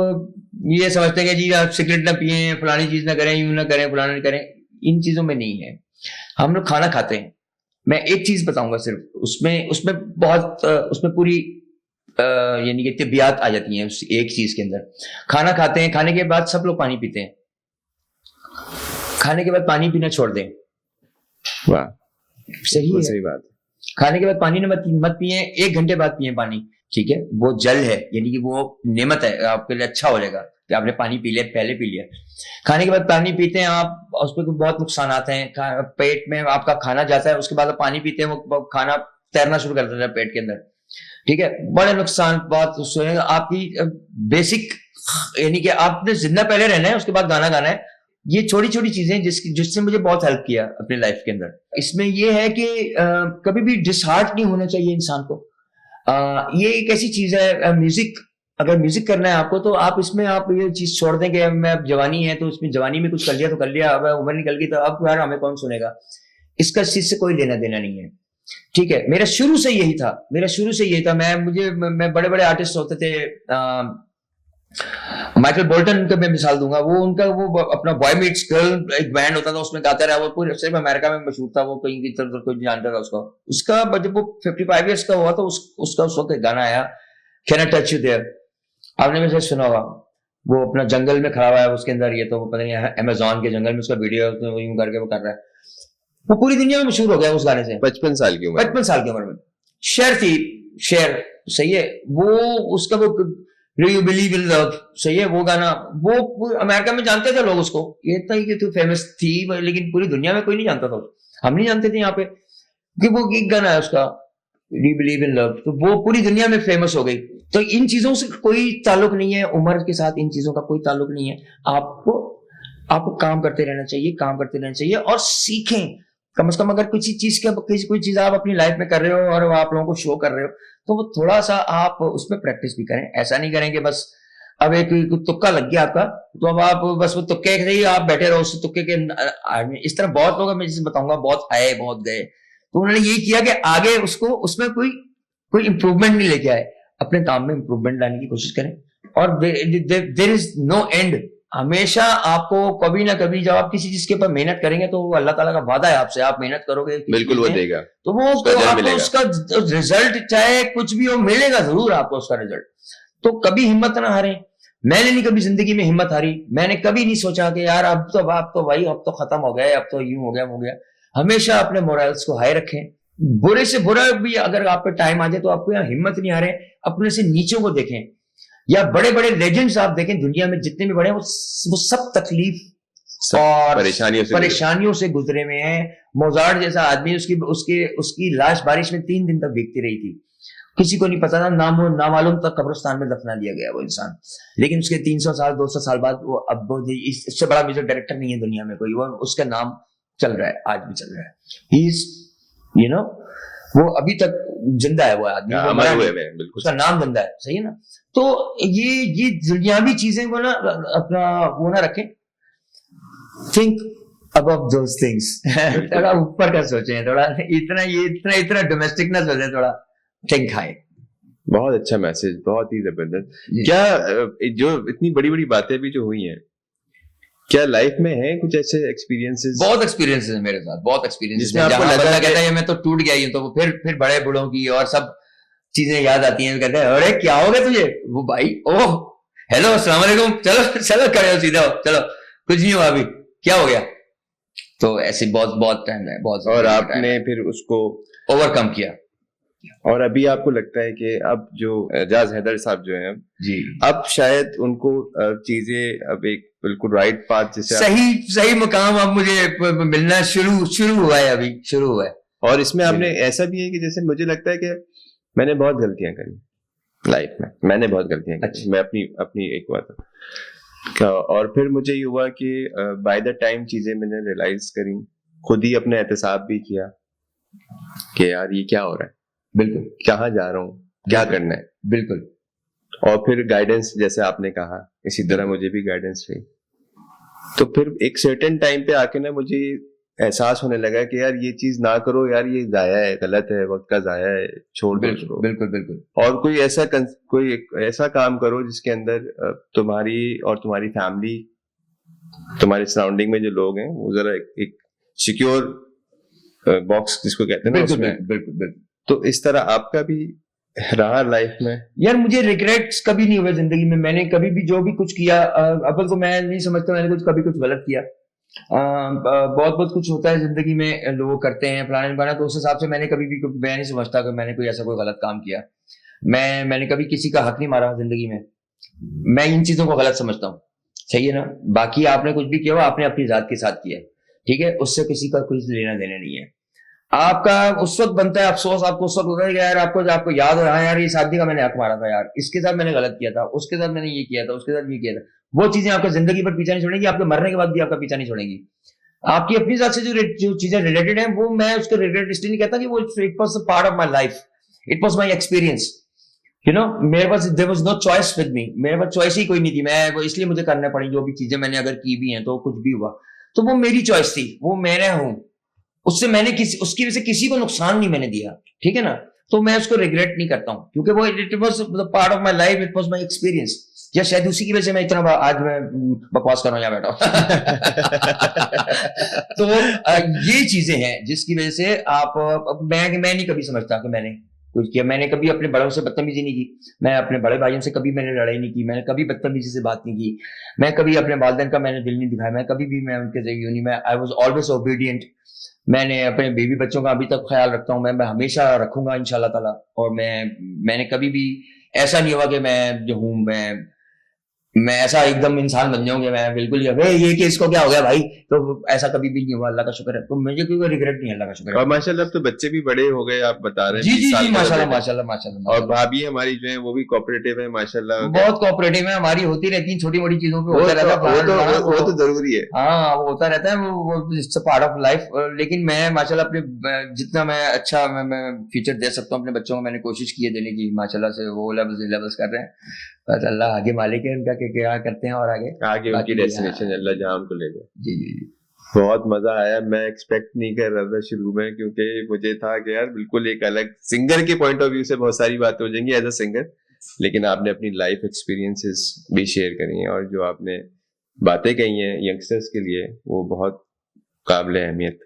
ये समझते हैं कि जी आप सिगरेट ना पिए, फलानी चीज ना करें, यूं ना करें, फलाना ना करें, इन चीजों में नहीं है। हम लोग खाना खाते हैं, मैं एक चीज बताऊंगा सिर्फ, उसमें बहुत उसमें पूरी यानी कि तिब्बियात आ जाती हैं उस एक चीज के अंदर। खाना खाते हैं, खाने के बाद सब लोग पानी पीते हैं, खाने के बाद पानी पीना छोड़ दें। वाह, सही है, सही बात। खाने के बाद पानी मत पिए, 1 घंटे बाद पिए पानी, ठीक है। वो जल है, यानी कि वो नेमत है, आपके लिए अच्छा हो जाएगा कि आपने पानी पी लिया, पहले पी लिया। खाने के बाद पानी पीते हैं आप, उसमें बहुत नुकसान आते हैं। पेट में आपका खाना जाता है, उसके बाद आप पानी पीते हैं, वो खाना तैरना शुरू कर देता है पेट के अंदर, ठीक है। बड़े नुकसान बात आपकी बेसिक, यानी कि आपने जिंदा पहले रहना है, उसके बाद गाना गाना है। ये छोटी छोटी चीजें जिससे मुझे बहुत हेल्प किया अपनी लाइफ के अंदर। इसमें ये है कि कभी भी डिसहार्ट नहीं होना चाहिए इंसान को। ये एक ऐसी चीज है, म्यूजिक, अगर म्यूजिक करना है आपको, तो आप इसमें आप ये चीज छोड़ दें कि मैं अब जवानी है तो इसमें जवानी में कुछ कर लिया तो कर लिया, अब उम्र निकल गई तो अब यार हमें कौन सुनेगा। इसका इस चीज से कोई लेना देना नहीं है, ठीक है। मेरा शुरू से यही था, मैं बड़े बड़े आर्टिस्ट होते थे, माइकल बोल्टन का मैं मिसाल दूंगा। वो अपना बॉय मीट्स गर्ल एक बैंड होता था, उसमें गाता रहा, वो पूरे सिर्फ अमेरिका में मशहूर था, वो कहीं की तरफ कोई जानता था उसका जब वो 55 इयर्स का हुआ तो उसका उस वक्त गाना आया, can I touch you there, आपने वैसे सुना होगा। वो अपना जंगल में खड़ा हुआ है, उसके अंदर ये तो पता नहीं अमेज़न के जंगल में उसका वीडियो यूं करके वो कर रहा है, वो पूरी दुनिया में मशहूर हो गया उस गाने से। 55 साल की उम्र में शेर सही है, वो उसका वो do you believe in love, सही है, वो गाना वो अमेरिका में जानते थे लोग उसको, ये था कि तो फेमस थी, लेकिन पूरी दुनिया में कोई नहीं जानता था, हम नहीं जानते थे यहाँ पे कि वो एक गाना है उसका, do you believe in love, तो वो पूरी दुनिया में फेमस हो गई। तो इन चीजों से कोई ताल्लुक नहीं है, उम्र के साथ इन चीजों का कोई ताल्लुक नहीं है। आपको काम करते रहना चाहिए और सीखें कम से कम। अगर कोई चीज आप अपनी लाइफ में कर रहे हो और आप लोगों को शो कर रहे हो, तो वो थोड़ा सा आप उसमें प्रैक्टिस भी करें। ऐसा नहीं करें कि बस अब एक तुक्का लग गया आपका, तो अब आप बस वो तुक्के से ही आप बैठे रहो, उस तुक्के के इस तरह बहुत लोग, मैं जिसे बताऊंगा, बहुत आए बहुत गए, तो उन्होंने यही किया कि आगे उसमें कोई इंप्रूवमेंट नहीं लेके आए। अपने काम में इंप्रूवमेंट लाने की कोशिश करें, और देयर इज नो एंड। हमेशा आपको कभी ना कभी जब आप किसी चीज के ऊपर मेहनत करेंगे, तो अल्लाह ताला का वादा है आपसे, आप मेहनत करोगे बिल्कुल वो देगा, तो वो आपको उसका रिजल्ट चाहे कुछ भी हो मिलेगा जरूर आपको उसका रिजल्ट। तो कभी हिम्मत ना हारें। मैंने नहीं कभी जिंदगी में हिम्मत हारी, मैंने कभी नहीं सोचा कि यार अब तो भाई अब तो खत्म हो गया, अब तो यूं हो गया। हमेशा अपने मोरल्स को हाई रखें, बुरे से बुरा भी अगर आप पे टाइम आ जाए तो आपको यहाँ हिम्मत नहीं हारे, अपने से नीचों को देखें। या बड़े बड़े लेजेंड्स आप देखें दुनिया में जितने भी बड़े हैं, वो सब तकलीफ और परेशानियों से गुजरे हुए हैं। मोजार्ट जैसा आदमी, उसकी लाश बारिश में 3 दिन तक भीगती रही थी, किसी को नहीं पता था, नामालूम तक कब्रिस्तान में दफना दिया गया वो इंसान। लेकिन उसके 300 साल 200 साल बाद वो अब इससे बड़ा म्यूजिक डायरेक्टर नहीं है दुनिया में कोई, वो उसका नाम चल रहा है, आज भी चल रहा है। ही इज वो अभी तक जिंदा है, वो आदमी, उसका नाम जिंदा है, सही है ना। तो ये दुनियावी चीजें को ना अपना वो ना रखें, थिंक अबव दोस थिंग्स, थोड़ा ऊपर का सोचें, थोड़ा इतना डोमेस्टिक ना सोचें, थोड़ा थिंक हाई। बहुत अच्छा मैसेज, बहुत ही जबरदस्त। क्या जो इतनी बड़ी बड़ी बातें भी जो हुई हैं, क्या लाइफ में है कुछ ऐसे एक्सपीरियंसेस? बहुत एक्सपीरियंसेस है मेरे साथ, बहुत एक्सपीरियंसेस है, जहां बंदा कहता है मैं तो टूट गया ही, तो वो फिर बड़े बूढ़ों की और सब चीजें याद आती हैं, कहते हैं अरे क्या हो गया तुझे, वो भाई ओह हेलो अस्सलाम वालेकुम, चलो खड़े हो, सीधा हो, चलो कुछ नहीं हुआ, अभी क्या हो गया। तो ऐसे बहुत टाइम है, बहुत, और आपने फिर उसको ओवरकम किया। और अभी आपको लगता है कि अब जो एजाज हैदर साहब जो हैं जी, अब शायद उनको चीजें अब एक बिल्कुल राइट पाथ, जैसे सही मुकाम अब मुझे मिलना शुरू हुआ है, अभी शुरू हुआ है। और इसमें आपने ऐसा भी है कि जैसे मुझे लगता है कि मैंने बहुत गलतियां करी लाइफ में, मैंने बहुत गलतियां की। मैं अपनी एक बात और फिर मुझे ये हुआ कि बाय द टाइम चीजें मैंने रियलाइज करी, खुद ही अपने एहतसाब भी किया कि यार ये क्या हो रहा है, बिल्कुल कहाँ जा रहा हूँ, क्या करना है। बिल्कुल। और फिर गाइडेंस, जैसे आपने कहा, इसी तरह मुझे भी गाइडेंस चाहिए। तो फिर एक सर्टेन टाइम पे आके ना मुझे एहसास होने लगा कि यार ये चीज ना करो यार, ये जाया है, गलत है, वक्त का जाया है, छोड़ दो इसको। बिल्कुल बिल्कुल। और कोई एक ऐसा काम करो जिसके अंदर तुम्हारी और तुम्हारी फैमिली, तुम्हारे सराउंडिंग में जो लोग हैं, वो जरा एक सिक्योर बॉक्स जिसको कहते हैं ना, उसमें। बिल्कुल बिल्कुल। तो इस तरह आपका भी रहा लाइफ में? यार मुझे रिग्रेट्स कभी नहीं हुए जिंदगी में। मैंने कभी भी जो भी कुछ किया, अव्वल तो मैं नहीं समझता मैंने कभी कुछ गलत किया। बहुत बहुत कुछ होता है जिंदगी में, लोग करते हैं फलाना ढिमकाना, तो उस हिसाब से मैंने कभी भी, मैं नहीं समझता कि मैंने कोई ऐसा कोई गलत काम किया। मैंने कभी किसी का हक नहीं मारा जिंदगी में। मैं इन चीजों को गलत समझता हूँ। सही है ना? बाकी आपने कुछ भी किया हो, आपने अपनी जात के साथ किया, ठीक है, उससे किसी का कोई लेना देना नहीं है। आपका उस वक्त बनता है अफसोस, आपको उस वक्त होता है कि यार आपको याद हो रहा है, यार ये शादी का मैंने हक मारा था, यार इसके साथ मैंने गलत किया था, उसके साथ मैंने ये किया था, उसके साथ ये किया था। वो चीजें आपका जिंदगी पर पीछा नहीं छोड़ेंगी, आपके मरने के बाद भी आपका पीछा नहीं छोड़ेंगी। आपकी अपनी जात से जो चीजें रिलेटेड है, वो मैं उसके रिलेटेड इसलिए नहीं कहता कि वो it was part of my life, it was my experience. You know, मेरे पास there was no choice with me, मेरे पास चॉइस ही कोई नहीं थी। मैं वो इसलिए मुझे करना पड़ी, जो भी चीजें मैंने अगर की भी हैं, तो कुछ भी हुआ तो वो मेरी चॉइस थी, वो मैंने हूं, उससे मैंने उसकी वजह से किसी को नुकसान नहीं मैंने दिया, ठीक है ना? तो मैं उसको रिग्रेट नहीं करता हूँ, क्योंकि वो it was part of my life, it was my experience. या शायद उसी की वजह से मैं इतना आज मैं बकवास कर रहा हूँ यहाँ बैठा तो ये चीजें हैं जिसकी वजह से मैं नहीं कभी समझता कि मैंने कुछ किया। मैंने कभी अपने बड़ों से बदतमीजी नहीं की, मैं अपने बड़े भाइयों से कभी मैंने लड़ाई नहीं की, मैंने कभी बदतमीजी से बात नहीं की, मैं कभी अपने वालिदैन का मैंने दिल नहीं दिखाया, मैं कभी भी मैं उनके जरिए नहीं, मैं आई वाज ऑलवेज ओबीडिएंट। मैंने अपने बेबी बच्चों का अभी तक ख्याल रखता हूँ, मैं हमेशा रखूंगा इंशाल्लाह ताला। और मैंने कभी भी ऐसा नहीं हुआ कि मैं जो हूँ, मैं ऐसा एकदम इंसान बन जाऊंगा, मैं बिल्कुल ही अबे ये केस को क्या हो गया भाई, तो ऐसा कभी भी नहीं हुआ, अल्लाह का शुक्र है। तो मुझे कोई रिग्रेट नहीं है, अल्लाह का शुक्र है। और माशाल्लाह अब तो बच्चे भी बड़े हो गए, आप बता रहे हैं, जी 20 जी साल जी, का माशाल्लाह बेटा। माशाल्लाह माशाल्लाह। और भाभी हमारी जो है वो भी कोऑपरेटिव है माशाल्लाह। बहुत कोऑपरेटिव है, हमारी होती रहती है छोटी मोटी चीजों पे, होता रहता है, वो तो जरूरी है। हाँ वो होता रहता है, वो इट्स पार्ट ऑफ लाइफ। लेकिन मैं माशाल्लाह अपने जितना मैं अच्छा मैं फ्यूचर दे सकता हूँ अपने बच्चों को, मैंने कोशिश की है देने की। माशाल्लाह से वो लेवल्स कर रहे हैं, बस अल्लाह आगे मालिक है उनका कि क्या करते हैं और आगे उनकी डेस्टिनेशन अल्लाह जहाँ उनको ले जाए। जी जी जी। बहुत मजा आया, मैं एक्सपेक्ट नहीं कर रहा था शुरू में, क्योंकि मुझे था कि यार बिल्कुल एक अलग सिंगर के पॉइंट ऑफ व्यू से बहुत सारी बातें हो जाएंगी एज अ सिंगर, लेकिन आपने अपनी लाइफ एक्सपीरियंसेस भी शेयर करी हैं, और जो आपने बातें कही हैं यंगस्टर्स के लिए, वो बहुत काबिल अहमियत।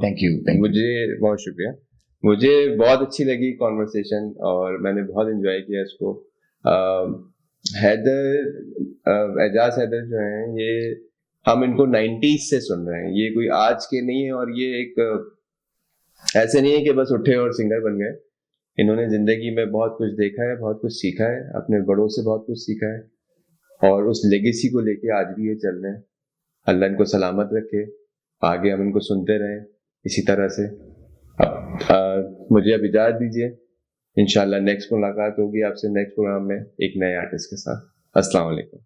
Thank you. मुझे बहुत शुक्रिया, मुझे बहुत अच्छी लगी कॉन्वर्सेशन और मैंने बहुत एंजॉय किया इसको। एजाज हैदर जो हैं, ये हम इनको 90s से सुन रहे हैं, ये कोई आज के नहीं है, और ये एक ऐसे नहीं है कि बस उठे और सिंगर बन गए। इन्होंने जिंदगी में बहुत कुछ देखा है, बहुत कुछ सीखा है, अपने बड़ों से बहुत कुछ सीखा है, और उस लेगेसी को लेके आज भी ये चल रहे हैं। अल्लाह इनको सलामत रखे, आगे हम इनको सुनते रहें इसी तरह से। अब मुझे अब इजाजत दीजिए, इंशाल्लाह नेक्स्ट मुलाकात होगी आपसे नेक्स्ट प्रोग्राम में एक नए आर्टिस्ट के साथ। अस्सलाम वालेकुम।